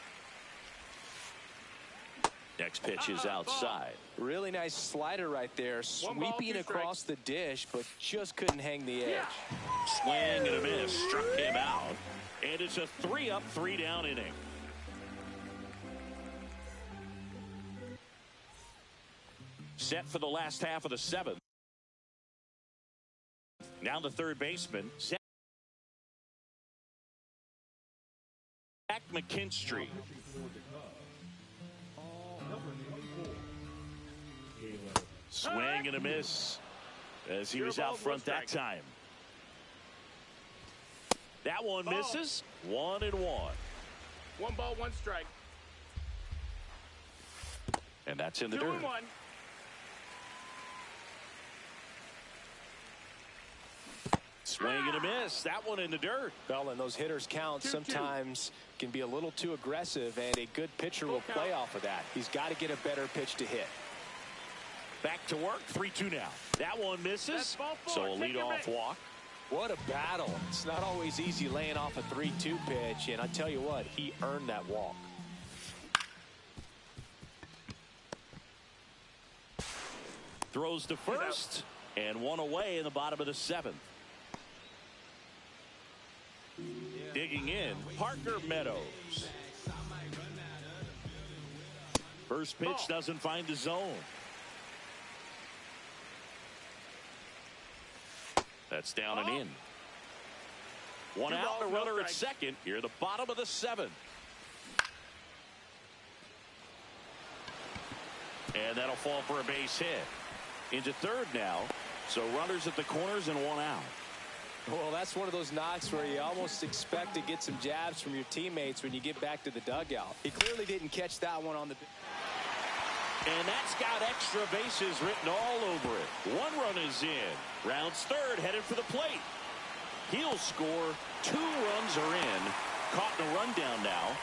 Next pitch is outside. Really nice slider right there. One ball, Sweeping 2 across strikes. the dish, but just couldn't hang the edge. Swing and a miss. Struck him out. And it's a 3-up, 3-down inning. Set for the last half of the 7th. Now the third baseman, Zach McKinstry. Swing and a miss as he was out front that time. That one misses. 1-1. 1 ball, 1 strike. And that's in the 2-1. dirt. Swing and a miss. That one in the dirt. Well, and those hitters count 2-2. sometimes can be a little too aggressive, and a good pitcher will play off of that. He's got to get a better pitch to hit. Back to work. 3-2 now. That one misses. So a leadoff walk. What a battle. It's not always easy laying off a 3-2 pitch, and I tell you what, he earned that walk. Throws to first, and one away in the bottom of the 7th. Digging in, Parker Meadows. First pitch doesn't find the zone. That's down and in. One out, and a runner at second. Here at the bottom of the 7th. And that'll fall for a base hit. Into third now. So runners at the corners and 1 out. Well, that's one of those knocks where you almost expect to get some jabs from your teammates when you get back to the dugout. He clearly didn't catch that one on the... And that's got extra bases written all over it. 1 run is in. Rounds third, headed for the plate. He'll score. 2 runs are in. Caught in a rundown now.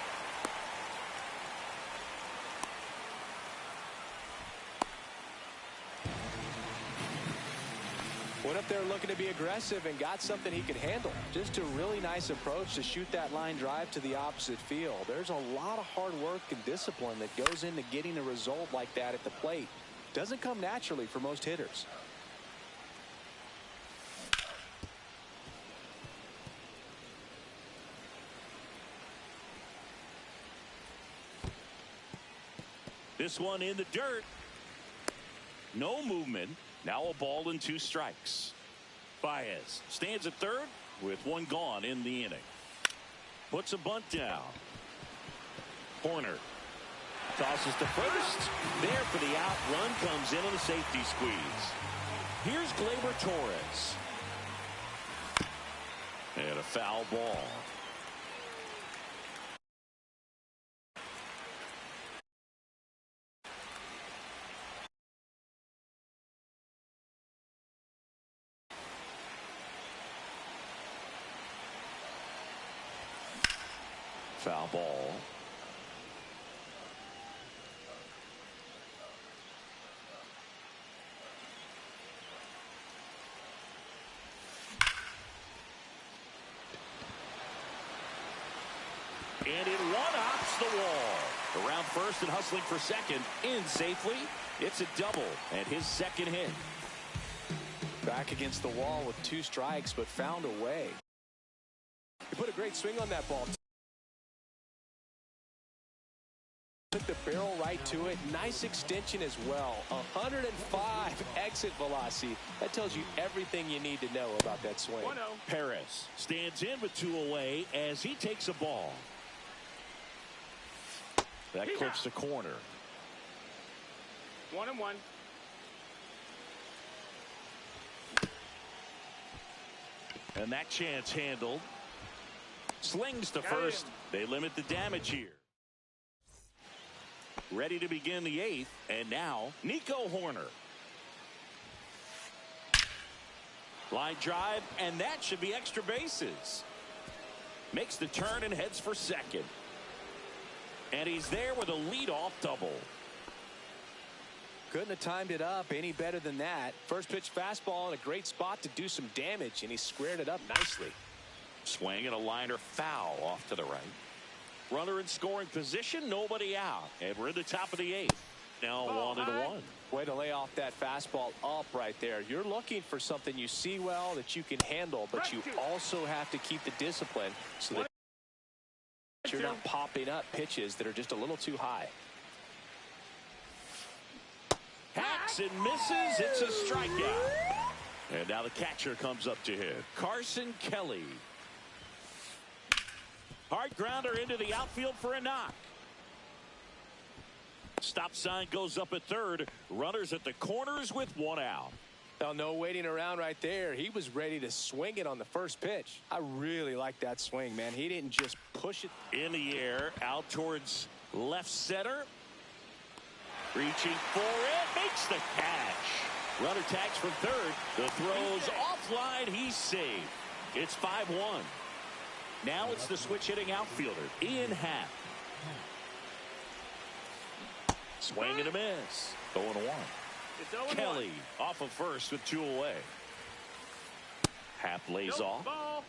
Went up there looking to be aggressive and got something he could handle. Just a really nice approach to shoot that line drive to the opposite field. There's a lot of hard work and discipline that goes into getting a result like that at the plate. Doesn't come naturally for most hitters. This one in the dirt. No movement. Now a ball and 2 strikes. Baez stands at third with 1 gone in the inning. Puts a bunt down. Corner. Tosses to first. There for the out. Run comes in on a safety squeeze. Here's Gleyber Torres. And a foul ball. Foul ball. And it one-hops the wall. Around first and hustling for second. In safely. It's a double and his second hit. Back against the wall with 2 strikes, but found a way. He put a great swing on that ball. Took the barrel right to it. Nice extension as well. 105 exit velocity. That tells you everything you need to know about that swing. 1-0. Perez stands in with 2 away as he takes a ball. That clips the corner. 1-1. And that chance handled. Slings to first. They limit the damage here. Ready to begin the 8th. And now Nico Hoerner. Line drive, and that should be extra bases. Makes the turn and heads for second. And he's there with a leadoff double. Couldn't have timed it up any better than that. First pitch fastball in a great spot to do some damage, and he squared it up nicely. Swing and a liner foul off to the right. Runner in scoring position, nobody out. And we're in the top of the 8th. Now 1-1. Way to lay off that fastball up right there. You're looking for something you see well that you can handle, but you also have to keep the discipline so that you're not popping up pitches that are just a little too high. Hacks and misses. It's a strikeout. And now the catcher comes up to hit. Carson Kelly. Hard grounder into the outfield for a knock. Stop sign goes up at third. Runners at the corners with 1 out. Now, no waiting around right there. He was ready to swing it on the first pitch. I really like that swing, man. He didn't just push it in the air, out towards left center. Reaching for it, makes the catch. Runner tags from third. The throw's offline. He's saved. It's 5-1. Now it's the switch hitting outfielder, Ian Happ. Swing and a miss. 0-1. Kelly off of first with 2 away. Happ lays off. Ball.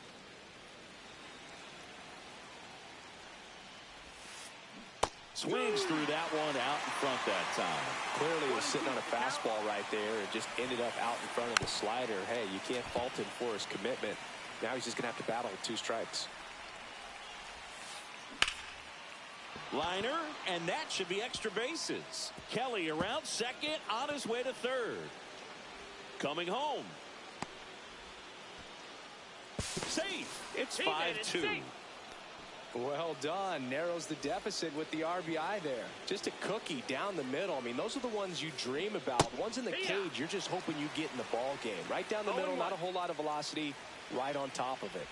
Swings through that one out in front that time. Clearly he was sitting on a fastball right there and just ended up out in front of the slider. Hey, you can't fault him for his commitment. Now he's just going to have to battle with 2 strikes. Liner, and that should be extra bases. Kelly around second, on his way to third. Coming home. Safe. It's 5-2. Well done. Narrows the deficit with the RBI there. Just a cookie down the middle. I mean, those are the ones you dream about. Ones in the cage, you're just hoping you get in the ball game. Right down the middle, not a whole lot of velocity, right on top of it.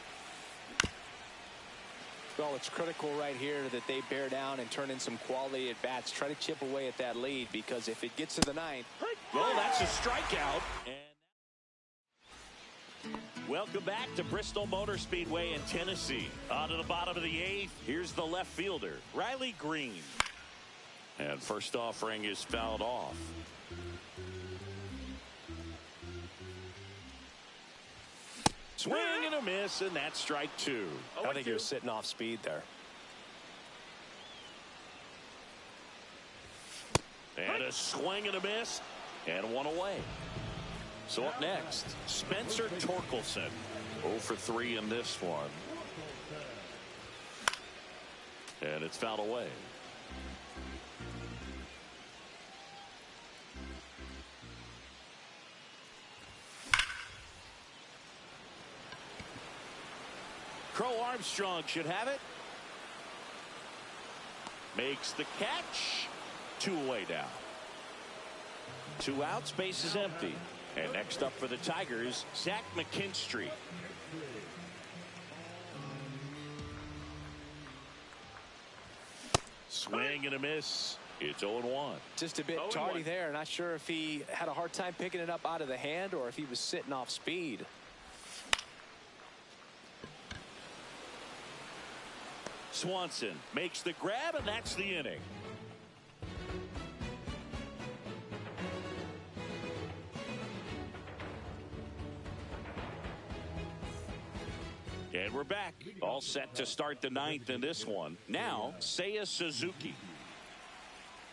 Well, it's critical right here that they bear down and turn in some quality at bats. Try to chip away at that lead, because if it gets to the 9th, well, that's a strikeout. And welcome back to Bristol Motor Speedway in Tennessee. On to the bottom of the 8th. Here's the left fielder, Riley Green. And first offering is fouled off. Swing and a miss, and that's strike 2. I think he was sitting off speed there. And a swing and a miss. And one away. So up next, Spencer Torkelson. 0 for 3 in this one. And it's fouled away. Crow Armstrong should have it. Makes the catch. 2 away now. 2 outs, base is empty. And next up for the Tigers, Zach McKinstry. Swing and a miss. It's 0-1. Just a bit tardy there. Not sure if he had a hard time picking it up out of the hand or if he was sitting off speed. Swanson makes the grab, and that's the inning. And we're back. All set to start the 9th in this one. Now, Seiya Suzuki.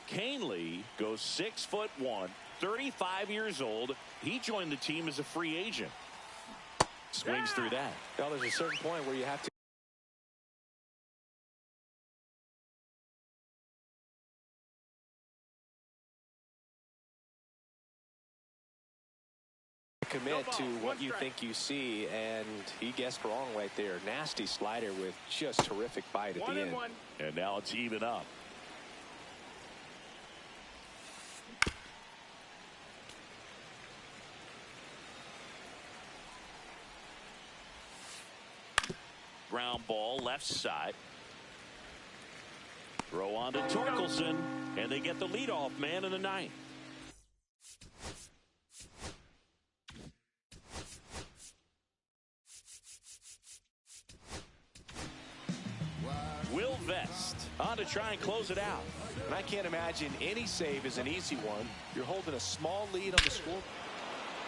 Canely goes 6'1", 35 years old. He joined the team as a free agent. Swings through that. Well, there's a certain point where you have to commit to what you think you see, and he guessed wrong right there. Nasty slider with just terrific bite at the end. And now it's even up. Ground ball left side. Throw on to Torkelson, and they get the leadoff man in the 9th. Will Vest on to try and close it out. And I can't imagine any save is an easy one. You're holding a small lead on the score.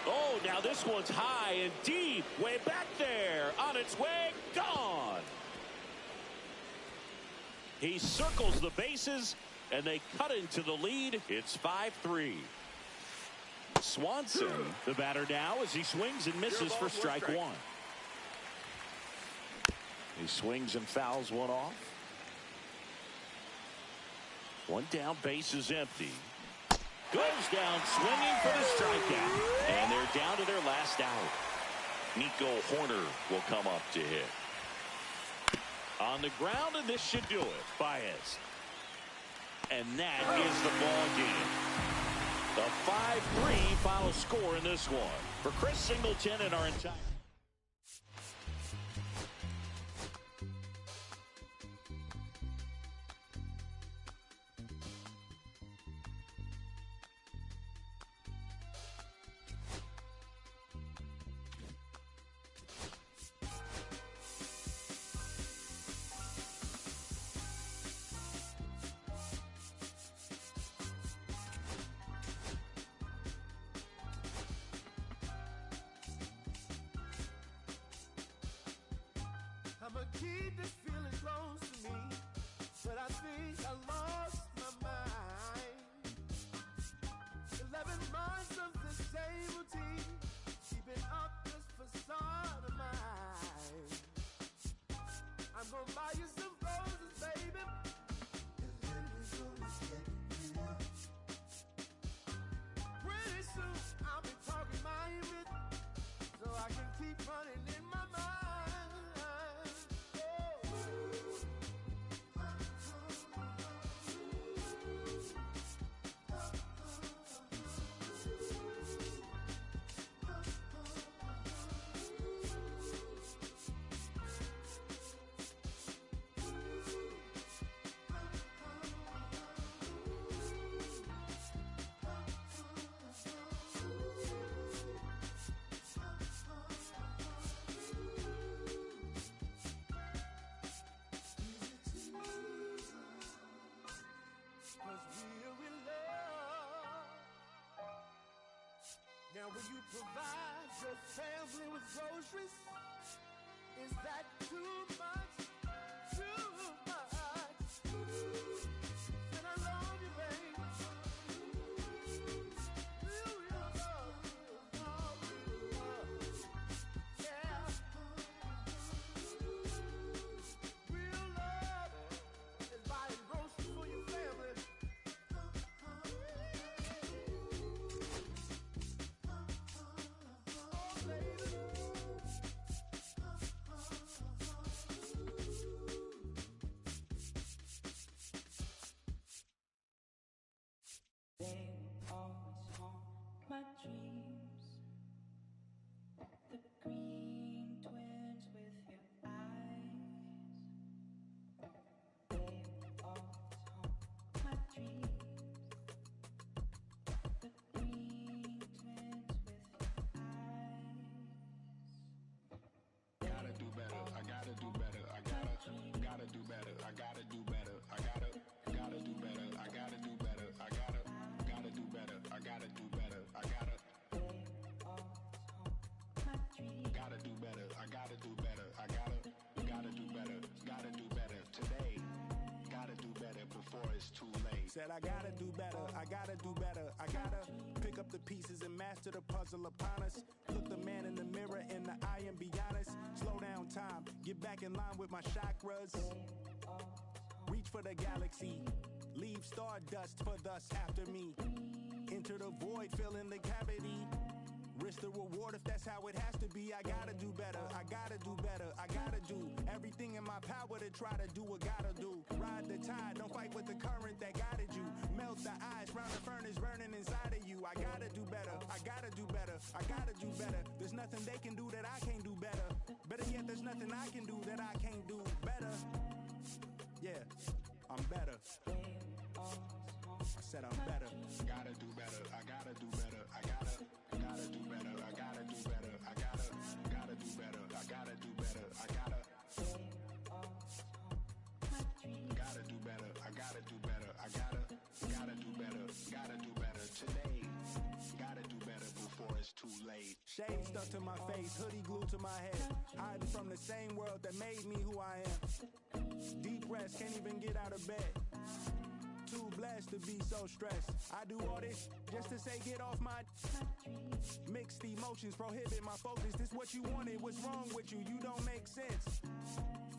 Oh, now this one's high and deep. Way back there. On its way. Gone. He circles the bases, and they cut into the lead. It's 5-3. Swanson, the batter now, as he swings and misses for strike 1. He swings and fouls one off. 1 down, base is empty. Goes down swinging for the strikeout. And they're down to their last out. Nico Horner will come up to hit. On the ground, and this should do it. Baez. And that is the ball game. The 5-3 final score in this one. For Chris Singleton and our entire... I'ma keep this feeling close to me, but I think I lost my mind. 11 months of the same routine, keeping up this facade of mine. I'm gonna buy you some roses, baby, and then we're gonna get real. Pretty soon I'll be talking my image, so I can keep running in my mind. Now will you provide your family with groceries? Is that too much? Too much? And I love you, babe. dreams. The green twins with your eyes. They always haunt my dreams. The green twins with your eyes. Gotta do better, I gotta do better, I gotta do better, I gotta do better, I gotta do better, I gotta do better, I gotta do better, I gotta do better, I gotta do better, I gotta do better, I gotta do better, gotta do better today, gotta do better before it's too late. Said I gotta do better, I gotta do better, I gotta pick up the pieces and master the puzzle upon us. Look the man in the mirror in the eye and be honest. Slow down time, get back in line with my chakras. Reach for the galaxy, leave stardust for thus after me. Enter the void, fill in the cavity. Risk the reward if that's how it has to be. I gotta do better, I gotta do better, I gotta do everything in my power to try to do what gotta do. Ride the tide, don't fight with the current that guided you. Melt the ice, round the furnace burning inside of you. I gotta do better, I gotta do better, I gotta do better. There's nothing they can do that I can't do better. Better yet, there's nothing I can do that I can't do better. Yeah, I'm better. I said I'm better. Gotta do better, I gotta do better, I gotta do better, I gotta do better, I gotta do better, I gotta do better, I gotta do better, I gotta do better, I gotta do better, gotta do better today, gotta do better before it's too late. Shade stuck to my face, hoodie glued to my head. Hiding from the same world that made me who I am. Deep rest, can't even get out of bed. Too blessed to be so stressed. I do all this just to say get off my mixed emotions prohibit my focus. This what you wanted, what's wrong with you? You don't make sense.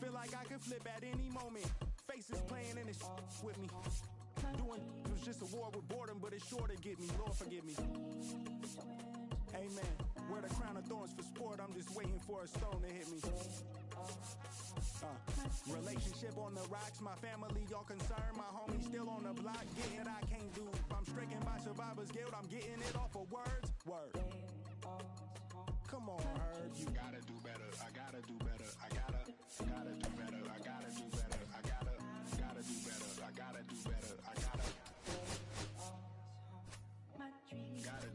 Feel like I could flip at any moment. Faces playing in this with me. Doing it was just a war with boredom, but it's sure to get me. Lord forgive me. Amen. Wear the crown of thorns for sport. I'm just waiting for a stone to hit me. Relationship on the rocks, my family all concerned. My homie still on the block, getting it I can't do. I'm stricken by survivor's guilt, I'm getting it off of words. Word. Come on, Herb. You gotta do better, I gotta do better, I gotta do better, I gotta do better, I gotta do better, I gotta do better, I gotta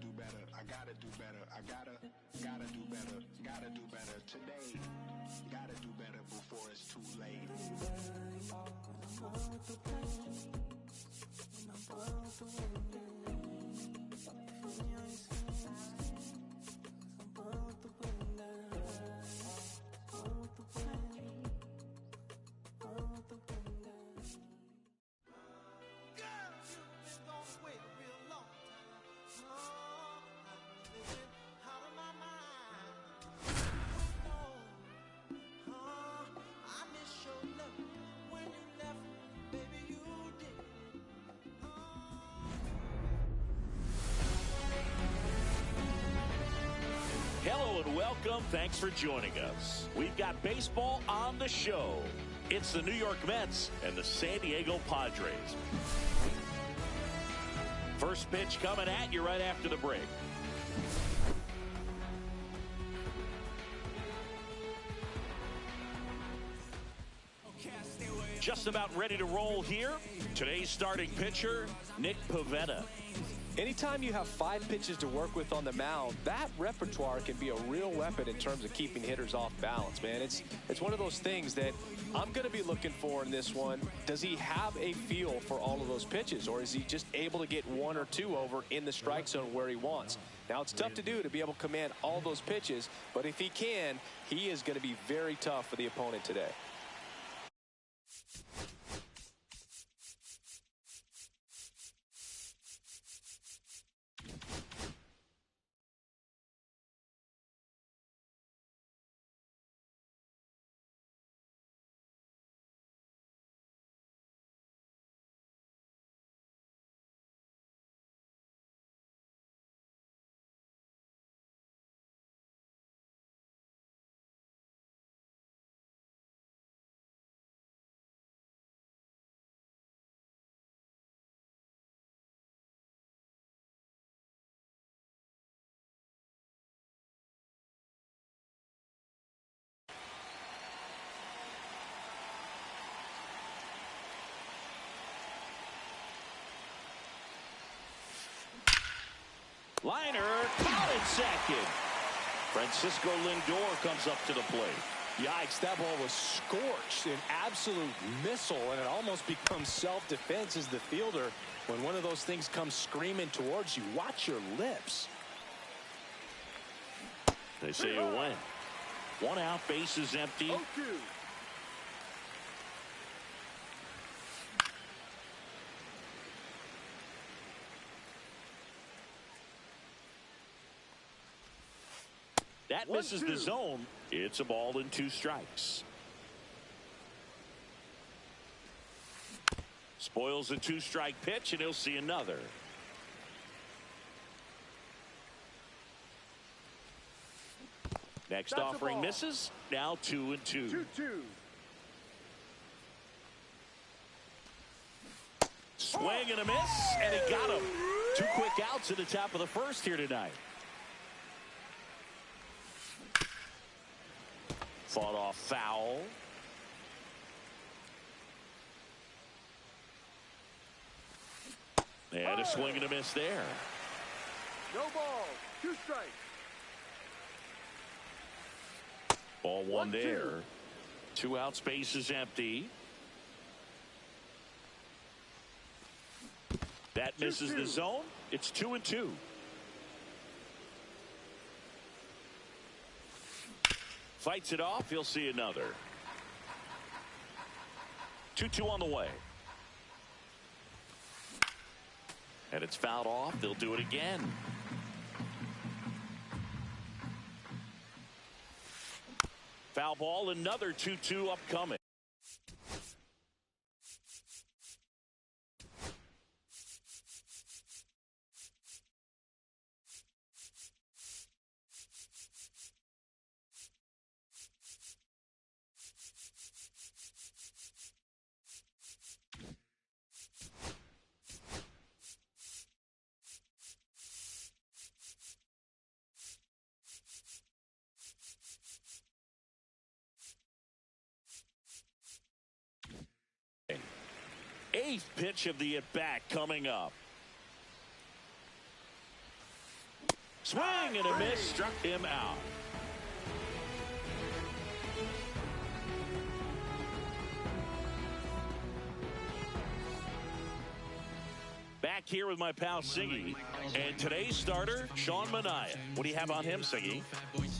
do better, I gotta do better, I gotta do better, gotta do better today, gotta do better before it's too late. Hello and welcome. Thanks for joining us. We've got baseball on the show. It's the New York Mets and the San Diego Padres. First pitch coming at you right after the break. Just about ready to roll here. Today's starting pitcher, Nick Pivetta. Anytime you have 5 pitches to work with on the mound, that repertoire can be a real weapon in terms of keeping hitters off balance, man. It's one of those things that I'm going to be looking for in this one. Does he have a feel for all of those pitches, or is he just able to get 1 or 2 over in the strike zone where he wants? Now, it's tough to do to be able to command all those pitches, but if he can, he is going to be very tough for the opponent today. at second. Francisco Lindor comes up to the plate. Yikes, that ball was scorched, an absolute missile, and it almost becomes self-defense as the fielder. When one of those things comes screaming towards you, watch your lips. They say a win. One out, base is empty. 0-2. That misses the zone. It's a ball and 2 strikes. Spoils a 2-strike pitch, and he'll see another. Next offering misses. Now 2-2. 2-2. Swing and a miss, and he got him. 2 quick outs in the top of the first here tonight. Fought off foul. And a swing and a miss there. No ball. 2 strikes. Ball 1 there. 2 outs, base is empty. That misses the zone. It's 2-2. Fights it off. He'll see another. 2-2 on the way. And it's fouled off. They'll do it again. Foul ball. Another 2-2 upcoming. Eighth pitch of the at-bat coming up. Swing and a miss, struck him out. Back here with my pal Siggy, and today's starter, Sean Manaea. What do you have on him, Siggy?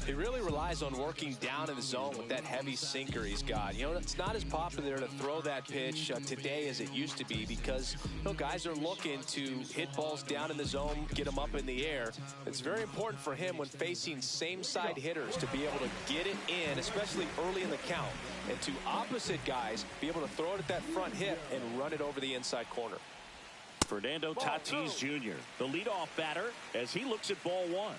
He really relies on working down in the zone with that heavy sinker he's got. You know, it's not as popular to throw that pitch today as it used to be because, you know, guys are looking to hit balls down in the zone, get them up in the air. It's very important for him when facing same-side hitters to be able to get it in, especially early in the count, and to opposite guys be able to throw it at that front hip and run it over the inside corner. Fernando Tatis Jr., the leadoff batter, as he looks at ball 1.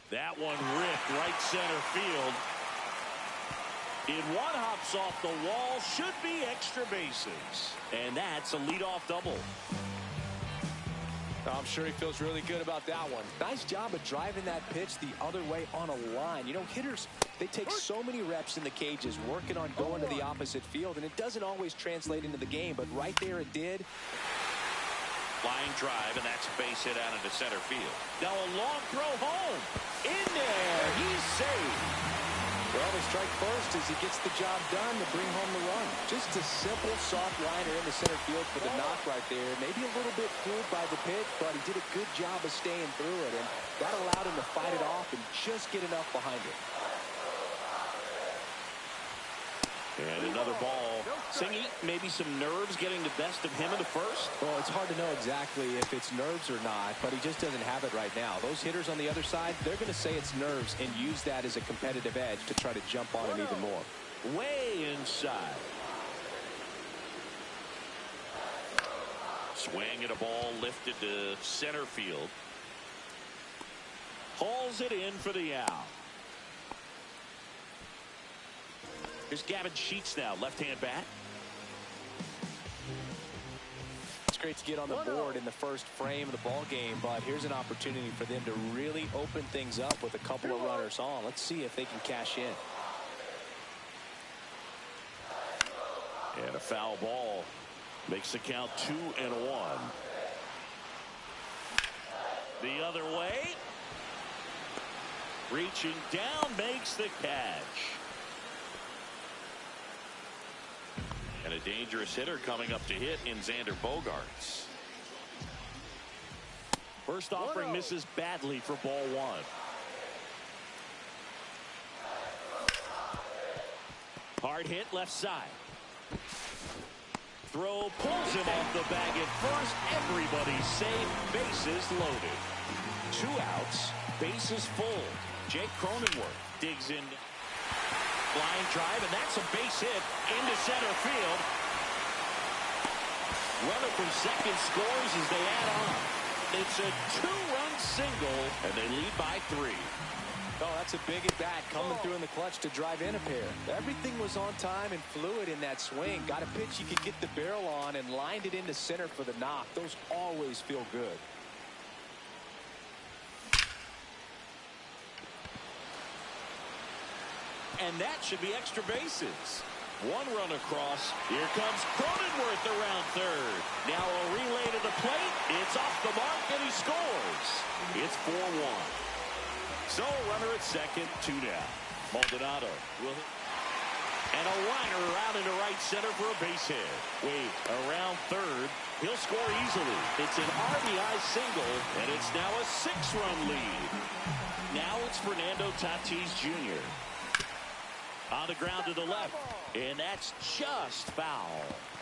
That one ripped right center field. In one hops off the wall, should be extra bases. And that's a leadoff double. I'm sure he feels really good about that one. Nice job of driving that pitch the other way on a line. You know, hitters, they take so many reps in the cages working on going to the opposite field, and it doesn't always translate into the game, but right there it did. Line drive, and that's a base hit out into center field. Now a long throw home. In there, he's safe. Well, they strike first as he gets the job done to bring home the run. Just a simple, soft liner in the center field for the knock right there. Maybe a little bit fooled by the pitch, but he did a good job of staying through it, and that allowed him to fight it off and just get enough behind it. And another ball. Singy, maybe some nerves getting the best of him in the first? Well, it's hard to know exactly if it's nerves or not, but he just doesn't have it right now. Those hitters on the other side, they're going to say it's nerves and use that as a competitive edge to try to jump on him even more. Way inside. Swing at a ball lifted to center field. Hauls it in for the out. Here's Gavin Sheets now, left-hand bat. It's great frustrated to get on the board in the first frame of the ball game, but here's an opportunity for them to really open things up with a couple of runners on. Let's see if they can cash in. And a foul ball makes the count 2-1. The other way. Reaching down, makes the catch. And a dangerous hitter coming up to hit in Xander Bogaerts. First offering misses badly for ball one. Hard hit left side. Throw pulls him off the bag at first. Everybody's safe. Bases loaded. 2 outs. Bases full. Jake Cronenworth digs in. Line drive, and that's a base hit into center field. Runner from second scores as they add on. It's a 2-run single, and they lead by 3. Oh, that's a big at-bat coming through in the clutch to drive in a pair. Everything was on time and fluid in that swing. Got a pitch you could get the barrel on and lined it into center for the knock. Those always feel good. And that should be extra bases. 1 run across. Here comes Cronenworth around third. Now a relay to the plate. It's off the mark, and he scores. It's 4-1. So a runner at second, 2 down. Maldonado will hit. And a liner around into right center for a base hit. Wade around third. He'll score easily. It's an RBI single, and it's now a 6-run lead. Now it's Fernando Tatis Jr. On the ground to the left, and that's just foul.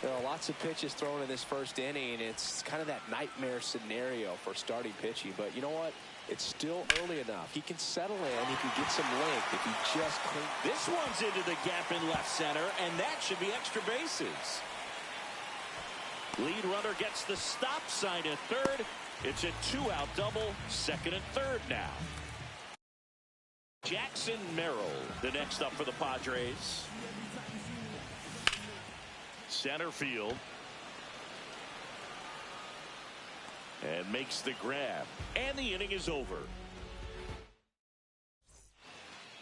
There are lots of pitches thrown in this first inning. It's kind of that nightmare scenario for starting pitching, but you know what? It's still early enough. He can settle in. He can get some length if he just cleans. This one's into the gap in left center, and that should be extra bases. Lead runner gets the stop sign at third. It's a 2-out double, second and third now. Jackson Merrill, the next up for the Padres. Center field. And makes the grab. And the inning is over.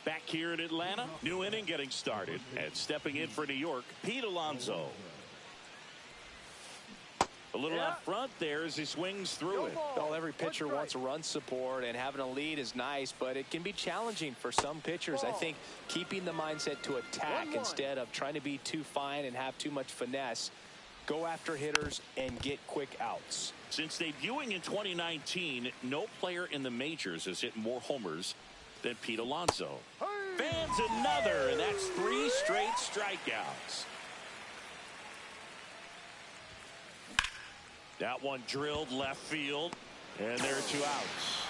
Back here in Atlanta, new inning getting started. And stepping in for New York, Pete Alonso. A little out front there as he swings through it. Well, every pitcher wants a run support, and having a lead is nice, but it can be challenging for some pitchers. I think keeping the mindset to attack instead of trying to be too fine and have too much finesse. Go after hitters and get quick outs. Since debuting in 2019, no player in the majors has hit more homers than Pete Alonso. Fans another, and that's 3 straight strikeouts. That one drilled left field, and there are 2 outs.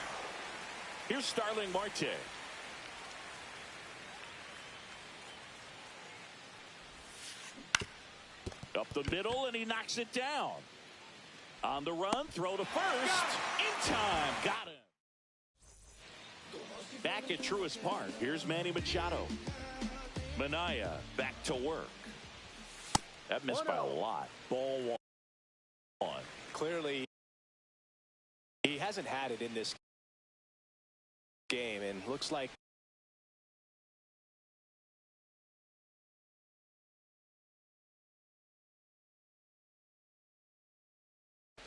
Here's Starling Marte. Up the middle, and he knocks it down. On the run, throw to first. In time, got him. Back at Truist Park, here's Manny Machado. Minaya back to work. That missed by a lot. Ball 1. Clearly, he hasn't had it in this game, and looks like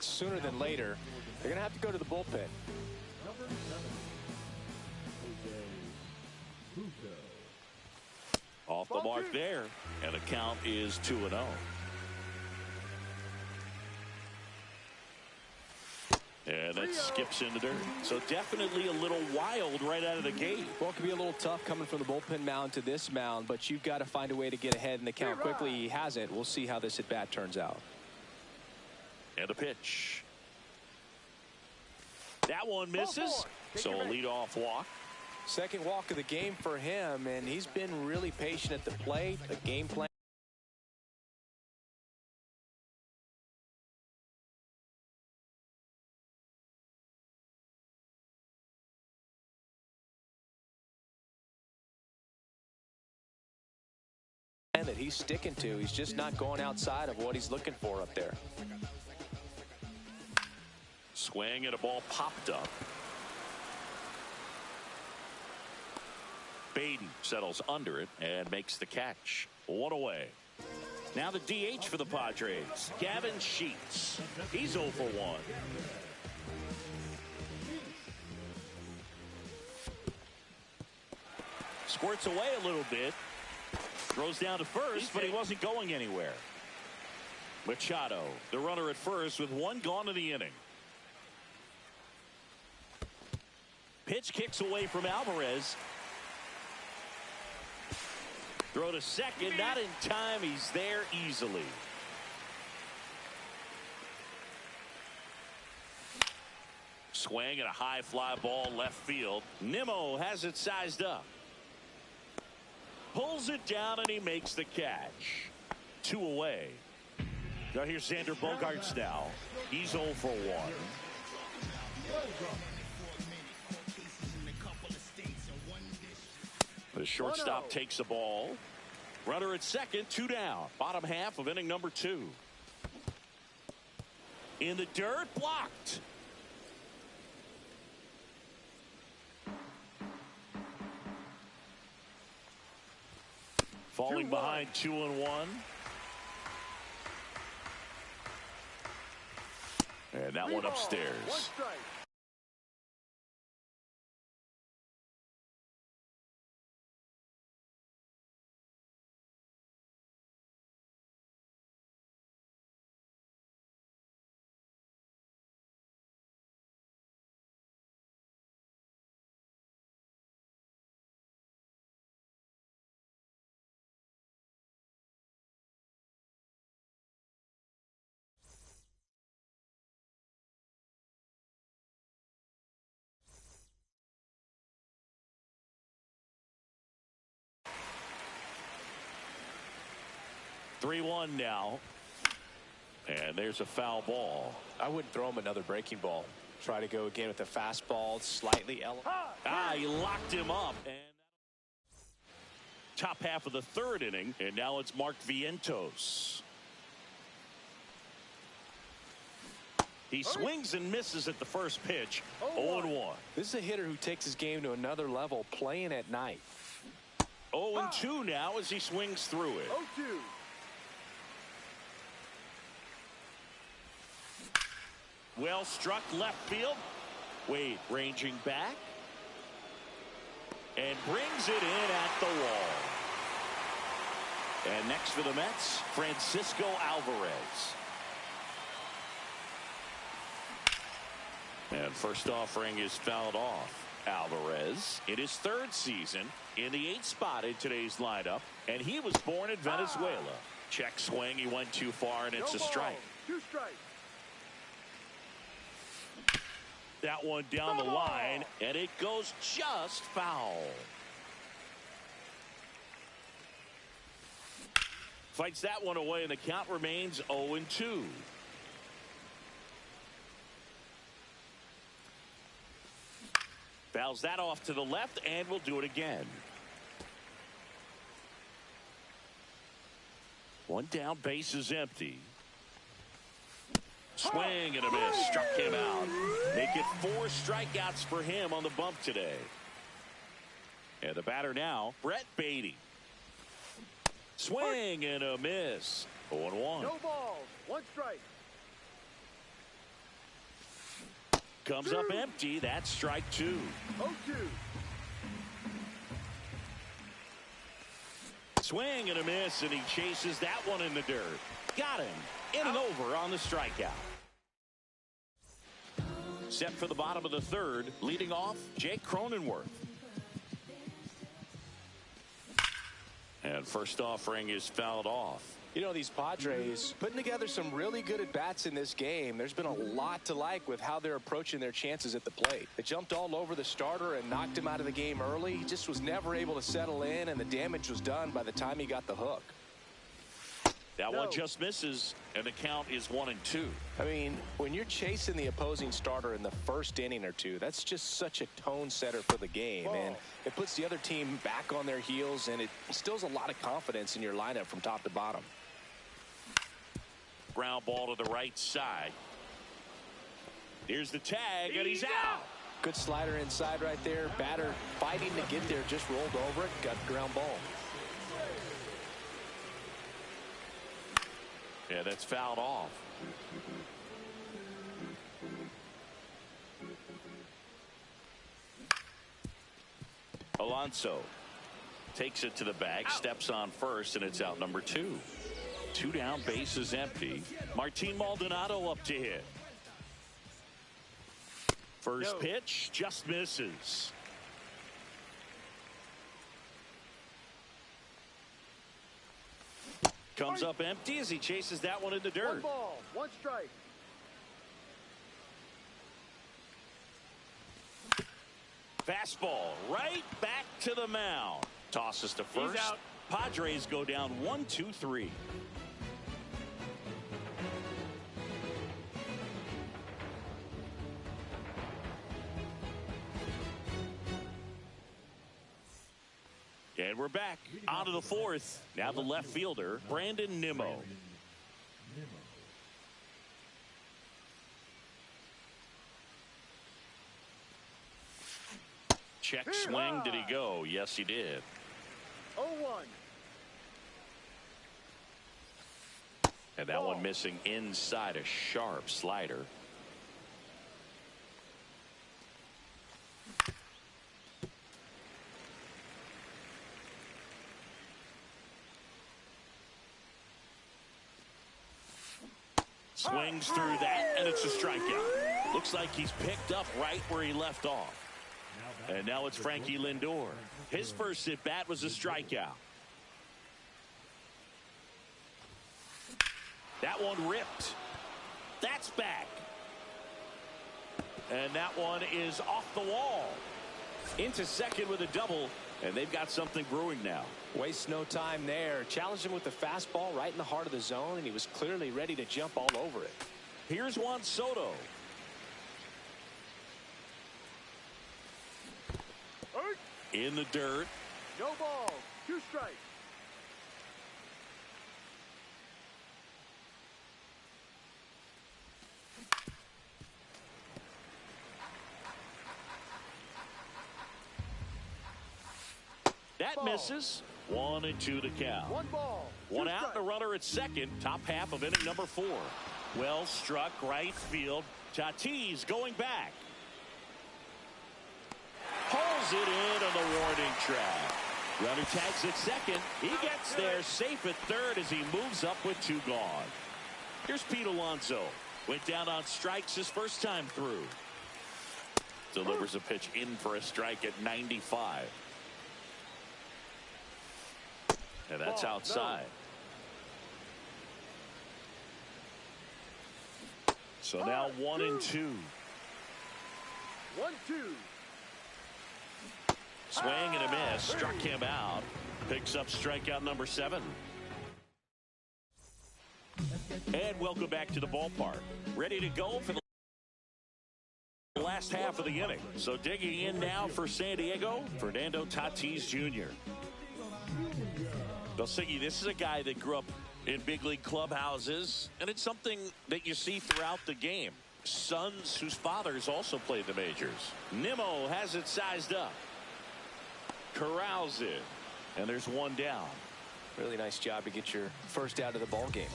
sooner than later, they're going to have to go to the bullpen. Off the mark there, and the count is 2-0. And that skips into dirt. So definitely a little wild right out of the gate. Well, it could be a little tough coming from the bullpen mound to this mound, but you've got to find a way to get ahead in the count quickly. He hasn't. We'll see how this at-bat turns out. And a pitch. That one misses. So a leadoff walk. Second walk of the game for him, and he's been really patient at the plate. A game plan. That he's sticking to. He's just not going outside of what he's looking for up there. Swing and a ball popped up. Baden settles under it and makes the catch. One away. Now the DH for the Padres, Gavin Sheets. He's 0 for 1. Squirts away a little bit. Throws down to first, but he wasn't going anywhere. Machado, the runner at first with one gone in the inning. Pitch kicks away from Alvarez. Throw to second, not in time. He's there easily. Swing and a high fly ball left field. Nimmo has it sized up. Pulls it down and he makes the catch. 2 away. Now here's Xander Bogaerts now. He's 0 for 1. The shortstop takes the ball. Runner at second, 2 down. Bottom half of inning number 2. In the dirt, blocked. Falling behind 2-1. And that one upstairs. 1 strike. Three-1 now. And there's a foul ball. I wouldn't throw him another breaking ball. Try to go again with the fastball, slightly elevated. He locked him up. And top half of the 3rd inning, and now it's Mark Vientos. He swings and misses at the first pitch. 0-1. This is a hitter who takes his game to another level, playing at night. 0-2 now as he swings through it. 0-2. Well struck left field. Wade ranging back. And brings it in at the wall. And next for the Mets, Francisco Alvarez. And first offering is fouled off. Alvarez in his 3rd season in the 8th spot in today's lineup. And he was born in Venezuela. Check swing. He went too far and it's a strike. 2 strikes. That one down the line, and it goes just foul. Fights that one away, and the count remains 0-2. Fouls that off to the left, and we'll do it again. One down, base is empty. Swing and a miss. Struck him out. Make it 4 strikeouts for him on the bump today. And the batter now, Brett Baty. Swing and a miss. 0-1. No balls. 1 strike. Comes up empty. That's strike 2. 0-2. Swing and a miss, and he chases that one in the dirt. Got him. In and over on the strikeout. Set for the bottom of the 3rd. Leading off, Jake Cronenworth. And first offering is fouled off. You know, these Padres putting together some really good at-bats in this game. There's been a lot to like with how they're approaching their chances at the plate. They jumped all over the starter and knocked him out of the game early. He just was never able to settle in, and the damage was done by the time he got the hook. That one just misses, and the count is 1-2. I mean, when you're chasing the opposing starter in the 1st inning or 2, that's just such a tone setter for the game. And it puts the other team back on their heels, and it instills a lot of confidence in your lineup from top to bottom. Ground ball to the right side. Here's the tag, and he's out. Good slider inside right there. Batter fighting to get there, just rolled over it, got ground ball. Yeah, that's fouled off. Alonso takes it to the bag, steps on first, and it's out number 2. 2 down, bases empty. Martin Maldonado up to hit. First pitch just misses. Comes up empty as he chases that one in the dirt. 1 ball, 1 strike. Fastball right back to the mound. Tosses to first. He's out. Padres go down 1-2-3. And we're back out of the 4th. Now the left fielder, Brandon Nimmo. Check swing. Did he go? Yes, he did. 0-1. And that one missing inside, a sharp slider. Swings through that, and it's a strikeout. Looks like he's picked up right where he left off. And now it's Frankie Lindor. His first at bat was a strikeout. That one ripped. That's back. And that one is off the wall. Into second with a double, and they've got something brewing now. Wastes no time there. Challenged him with the fastball right in the heart of the zone, and he was clearly ready to jump all over it. Here's Juan Soto. In the dirt. No ball, 2 strikes. That misses. 1-2 to count. 1 ball. 1 out, and a runner at second. Top half of inning number 4. Well struck right field. Tatis going back. Pulls it in on the warning track. Runner tags at second. He gets there safe at third as he moves up with 2 gone. Here's Pete Alonso. Went down on strikes his first time through. Delivers a pitch in for a strike at 95. And that's outside. So now 1-2. 1-2. Swing and a miss. Struck him out. Picks up strikeout number 7. And welcome back to the ballpark. Ready to go for the last half of the inning. So digging in now for San Diego, Fernando Tatis Jr. Siggy, this is a guy that grew up in big league clubhouses, and it's something that you see throughout the game. Sons whose fathers also played the majors. Nimmo has it sized up. Corrals it, and there's 1 down. Really nice job to get your first out of the ball game.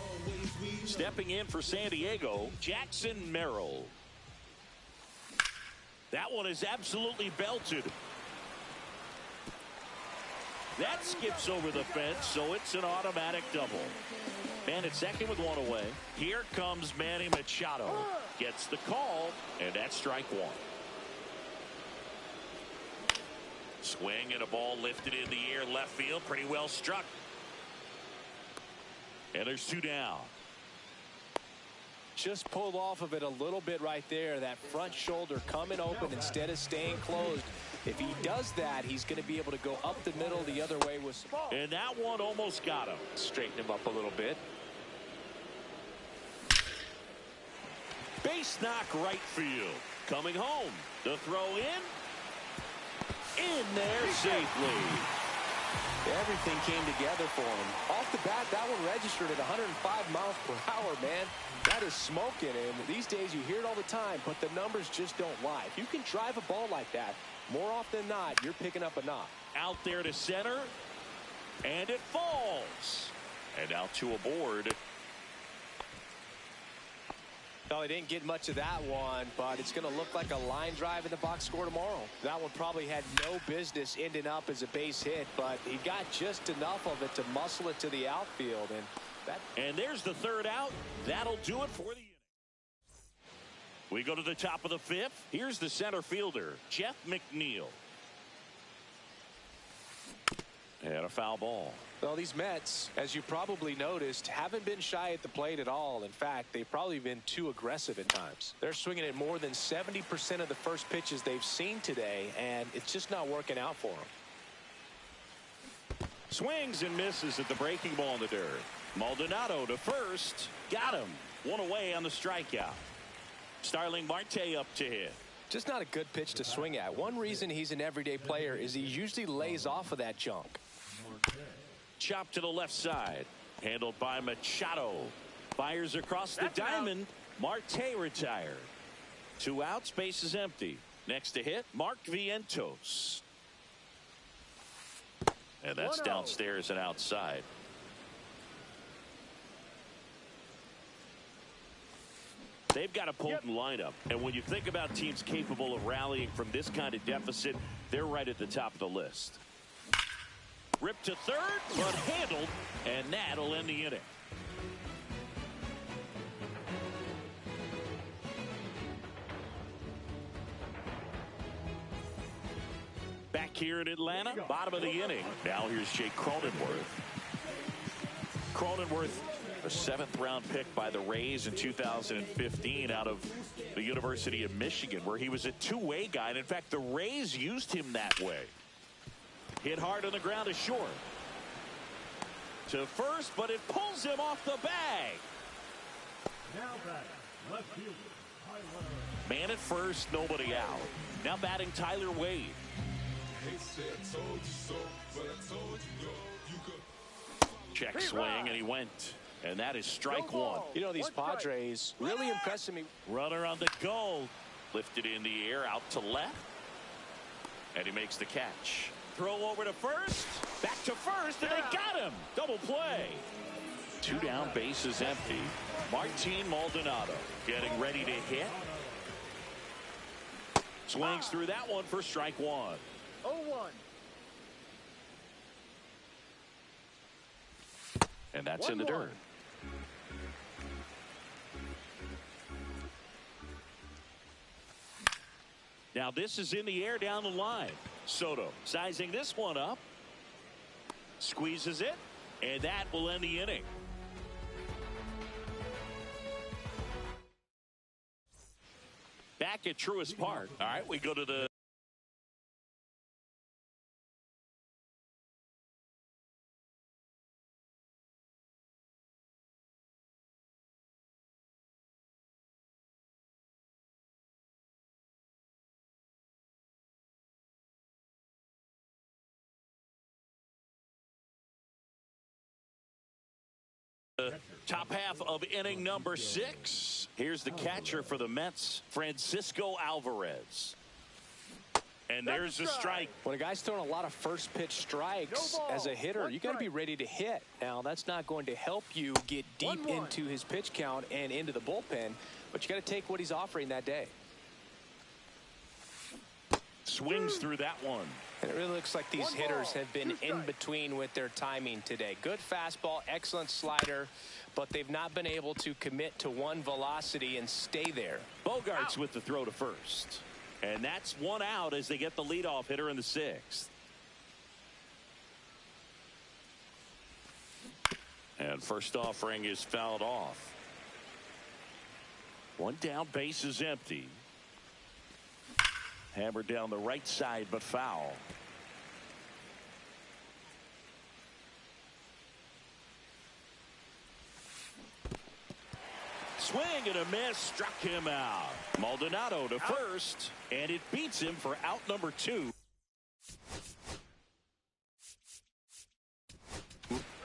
Stepping in for San Diego, Jackson Merrill. That one is absolutely belted. That skips over the fence, so it's an automatic double. Man at second with 1 away. Here comes Manny Machado. Gets the call, and that's strike 1. Swing and a ball lifted in the air left field. Pretty well struck. And there's 2 down. Just pulled off of it a little bit right there. That front shoulder coming open instead of staying closed. If he does that, he's going to be able to go up the middle the other way with. And that one almost got him. Straighten him up a little bit. Base knock right field. Coming home. The throw in. In there safely. Everything came together for him. Off the bat, that one registered at 105 miles per hour, man. That is smoking, and these days you hear it all the time, but the numbers just don't lie. If you can drive a ball like that, more often than not, you're picking up a knock. Out there to center, and it falls. And out to a board. Well, he didn't get much of that one, but it's going to look like a line drive in the box score tomorrow. That one probably had no business ending up as a base hit, but he got just enough of it to muscle it to the outfield. And there's the third out. That'll do it for the inning. We go to the top of the fifth. Here's the center fielder, Jeff McNeil. And a foul ball. Well, these Mets, as you probably noticed, haven't been shy at the plate at all. In fact, they've probably been too aggressive at times. They're swinging at more than 70% of the first pitches they've seen today, and it's just not working out for them. Swings and misses at the breaking ball in the dirt. Maldonado to first. Got him. One away on the strikeout. Starling Marte up to hit. Just not a good pitch to swing at. One reason he's an everyday player is he usually lays off of that junk. Chop to the left side. Handled by Machado. Fires across the diamond. Marte retired. 2 outs. Base is empty. Next to hit, Mark Vientos. And that's Nono. downstairs and outside. They've got a potent lineup. And when you think about teams capable of rallying from this kind of deficit, they're right at the top of the list. Ripped to third, but handled, and that'll end the inning. Back here in Atlanta, bottom of the inning. Now here's Jake Cronenworth. Cronenworth, a 7th-round pick by the Rays in 2015 out of the University of Michigan, where he was a two-way guy. And in fact, the Rays used him that way. Hit hard on the ground to short. To first, but it pulls him off the bag. Now back, left fielder, Tyler. Man at first, nobody out. Now batting Tyler Wade. Check swing, and he went. And that is strike one. You know, these Padres really impressing me. Runner on the goal. Lifted in the air, out to left. And he makes the catch. Throw over to first. Back to first, and they got him. Double play. 2 down, bases empty. Martin Maldonado getting ready to hit. Swings through that one for strike one. 0-1. And that's in the dirt. Now this is in the air down the line. Soto sizing this one up. Squeezes it. And that will end the inning. Back at Truist Park. All right, we go to the top half of inning number 6. Here's the catcher for the Mets, Francisco Alvarez. And there's the strike. When a guy's throwing a lot of first pitch strikes as a hitter, you got to be ready to hit. Now, that's not going to help you get deep into his pitch count and into the bullpen, but you got to take what he's offering that day. Swings through that one. And it really looks like these hitters have been in between with their timing today. Good fastball, excellent slider, but they've not been able to commit to one velocity and stay there. Bogarts with the throw to first. And that's 1 out as they get the leadoff hitter in the 6th. And first offering is fouled off. 1 down, base is empty. Hammered down the right side, but foul. Swing and a miss, struck him out. Maldonado to first, and it beats him for out number 2.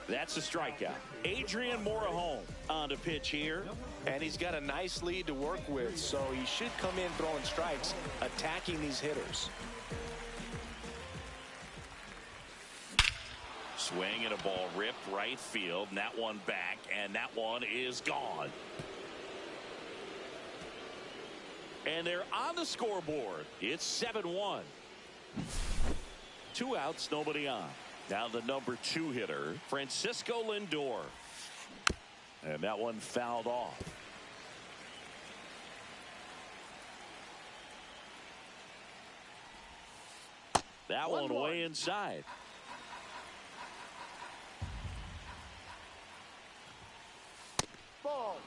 That's a strikeout. Adrian Morejon on the pitch here. And he's got a nice lead to work with, so he should come in throwing strikes, attacking these hitters. Swing and a ball ripped right field, and that one back, and that one is gone. And they're on the scoreboard. It's 7-1. 2 outs, nobody on. Now the number 2 hitter, Francisco Lindor. And that one fouled off. That one way inside. Ball.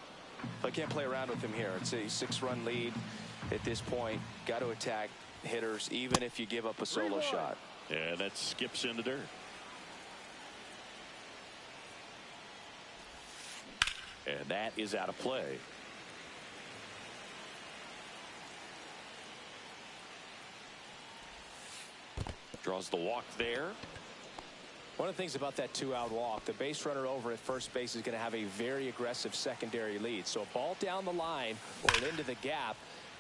I can't play around with him here. It's a 6-run lead at this point. Got to attack hitters even if you give up a solo shot. And that skips in the dirt. And that is out of play. Draws the walk there. One of the things about that 2-out walk, the base runner over at first base is going to have a very aggressive secondary lead. So a ball down the line or into the gap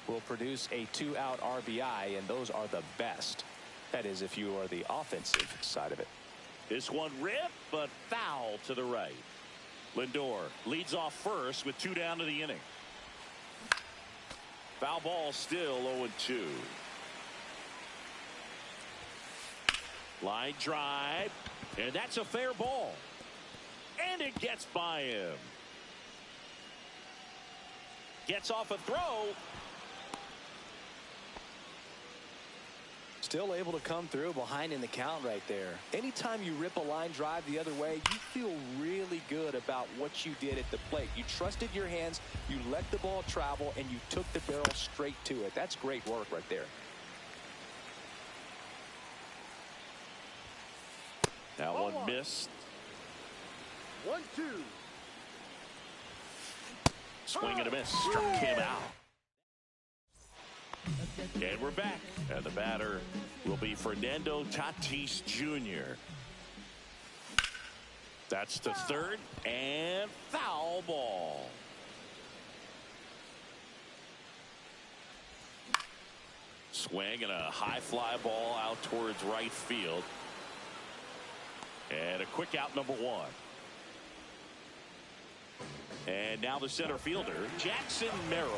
will produce a 2-out RBI, and those are the best. That is, if you are the offensive side of it. This one ripped, but foul to the right. Lindor leads off first with 2 down to the inning. Foul ball, still 0-2. Line drive, and that's a fair ball. And it gets by him. Gets off a throw. Still able to come through behind in the count right there. Anytime you rip a line drive the other way, you feel really good about what you did at the plate. You trusted your hands, you let the ball travel, and you took the barrel straight to it. That's great work right there. That one missed. 1-2. Swing and a miss. Struck him out. And we're back. And the batter will be Fernando Tatis Jr. That's the third. And foul ball. Swing and a high fly ball out towards right field. And a quick out, number 1. And now the center fielder, Jackson Merrill.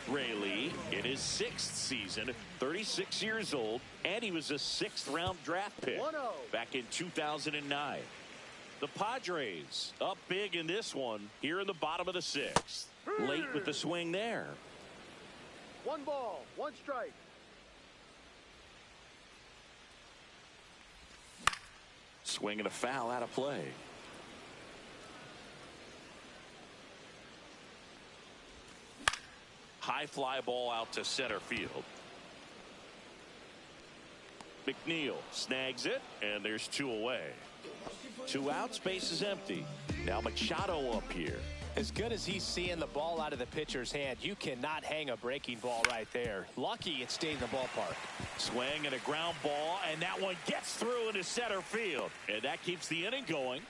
Rayleigh in his 6th season, 36 years old, and he was a 6th-round draft pick back in 2009. The Padres up big in this one here in the bottom of the 6th. Late with the swing there. 1 ball, 1 strike. Swing and a foul out of play. High fly ball out to center field. McNeil snags it, and there's 2 away. 2 outs, base is empty. Now Machado up here. As good as he's seeing the ball out of the pitcher's hand, you cannot hang a breaking ball right there. Lucky it stayed in the ballpark. Swing and a ground ball, and that one gets through into center field. And that keeps the inning going.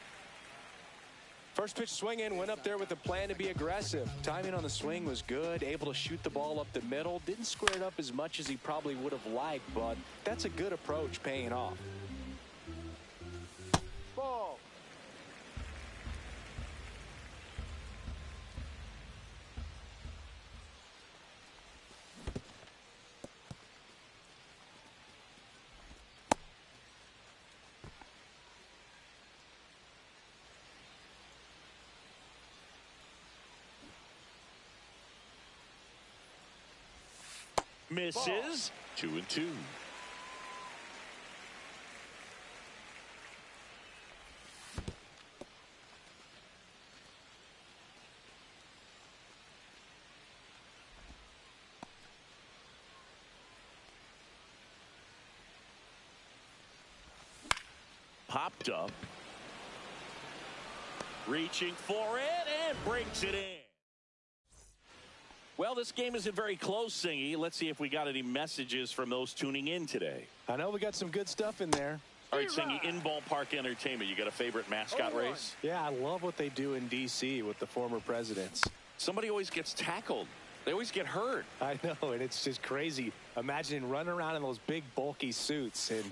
First pitch swinging, went up there with a plan to be aggressive. Timing on the swing was good, able to shoot the ball up the middle. Didn't square it up as much as he probably would have liked, but that's a good approach paying off. Ball. Misses. 2-2. Popped up. Reaching for it and breaks it in. Well, this game isn't very close, Singy. Let's see if we got any messages from those tuning in today. I know we got some good stuff in there. All right, singing in ballpark entertainment. You got a favorite mascot race? Yeah, I love what they do in D.C. with the former presidents. Somebody always gets tackled. They always get hurt. I know, and it's just crazy. Imagining running around in those big, bulky suits, and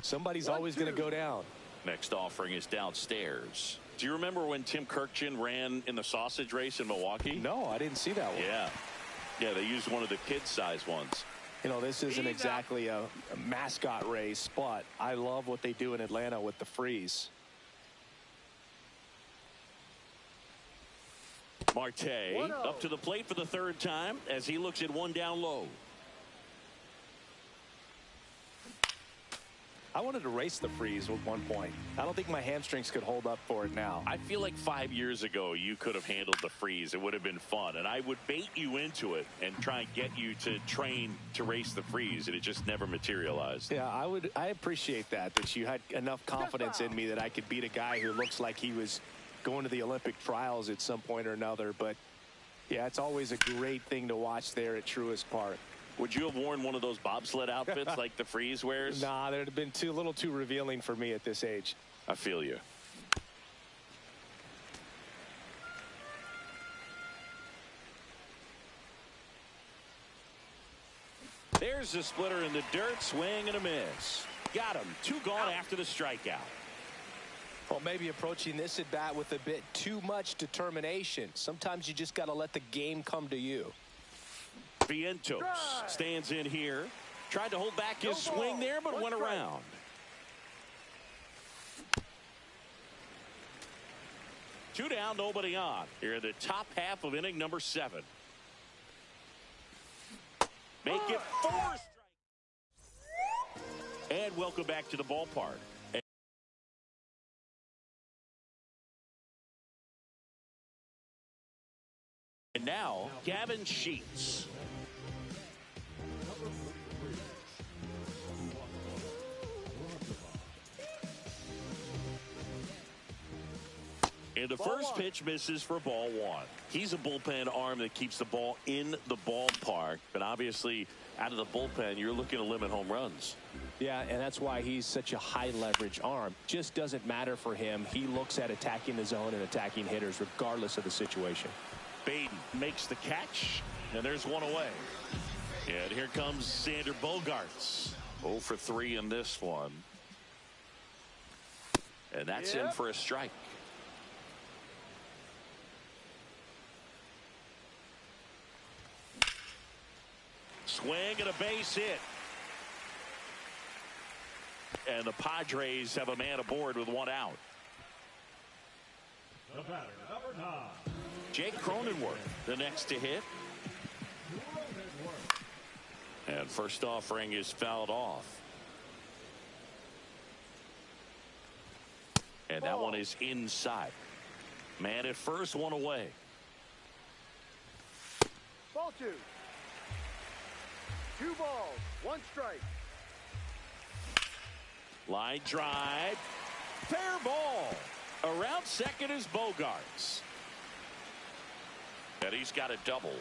somebody's always going to go down. Next offering is downstairs. Do you remember when Tim Kirkchin ran in the sausage race in Milwaukee? No, I didn't see that one. Yeah, they used one of the kid-size ones. You know, this isn't exactly a mascot race, but I love what they do in Atlanta with the freeze. Marte up to the plate for the third time as he looks at one down low. I wanted to race the freeze at one point. I don't think my hamstrings could hold up for it now. I feel like 5 years ago you could have handled the freeze. It would have been fun, and I would bait you into it and try and get you to train to race the freeze, and it just never materialized. Yeah, I appreciate that you had enough confidence in me that I could beat a guy who looks like he was going to the Olympic trials at some point or another. But yeah, it's always a great thing to watch there at Truist Park. Would you have worn one of those bobsled outfits like the freeze wears? Nah, they'd have been a little too revealing for me at this age. I feel you. There's the splitter in the dirt, swing and a miss. Got him. 2 gone after the strikeout. Well, maybe approaching this at bat with a bit too much determination. Sometimes you just got to let the game come to you. Vientos stands in here. Tried to hold back his swing there, but went around. Two down, nobody on. Here in the top half of inning number 7. Make it 4 strikes. And welcome back to the ballpark. And now, Gavin Sheets. And the first pitch misses for ball 1. He's a bullpen arm that keeps the ball in the ballpark. But obviously, out of the bullpen, you're looking to limit home runs. Yeah, and that's why he's such a high leverage arm. Just doesn't matter for him. He looks at attacking the zone and attacking hitters regardless of the situation. Baden makes the catch, and there's one away. And here comes Sander Bogaerts. 0 for 3 in this one. And that's in for a strike. Swing and a base hit. And the Padres have a man aboard with 1 out. The batter, number 9. Jake Cronenworth, the next to hit. And first offering is fouled off. And that one is inside. Man at first, 1 away. Ball 2. 2 balls, 1 strike. Line drive. Fair ball. Around second is Bogaerts. And he's got a double.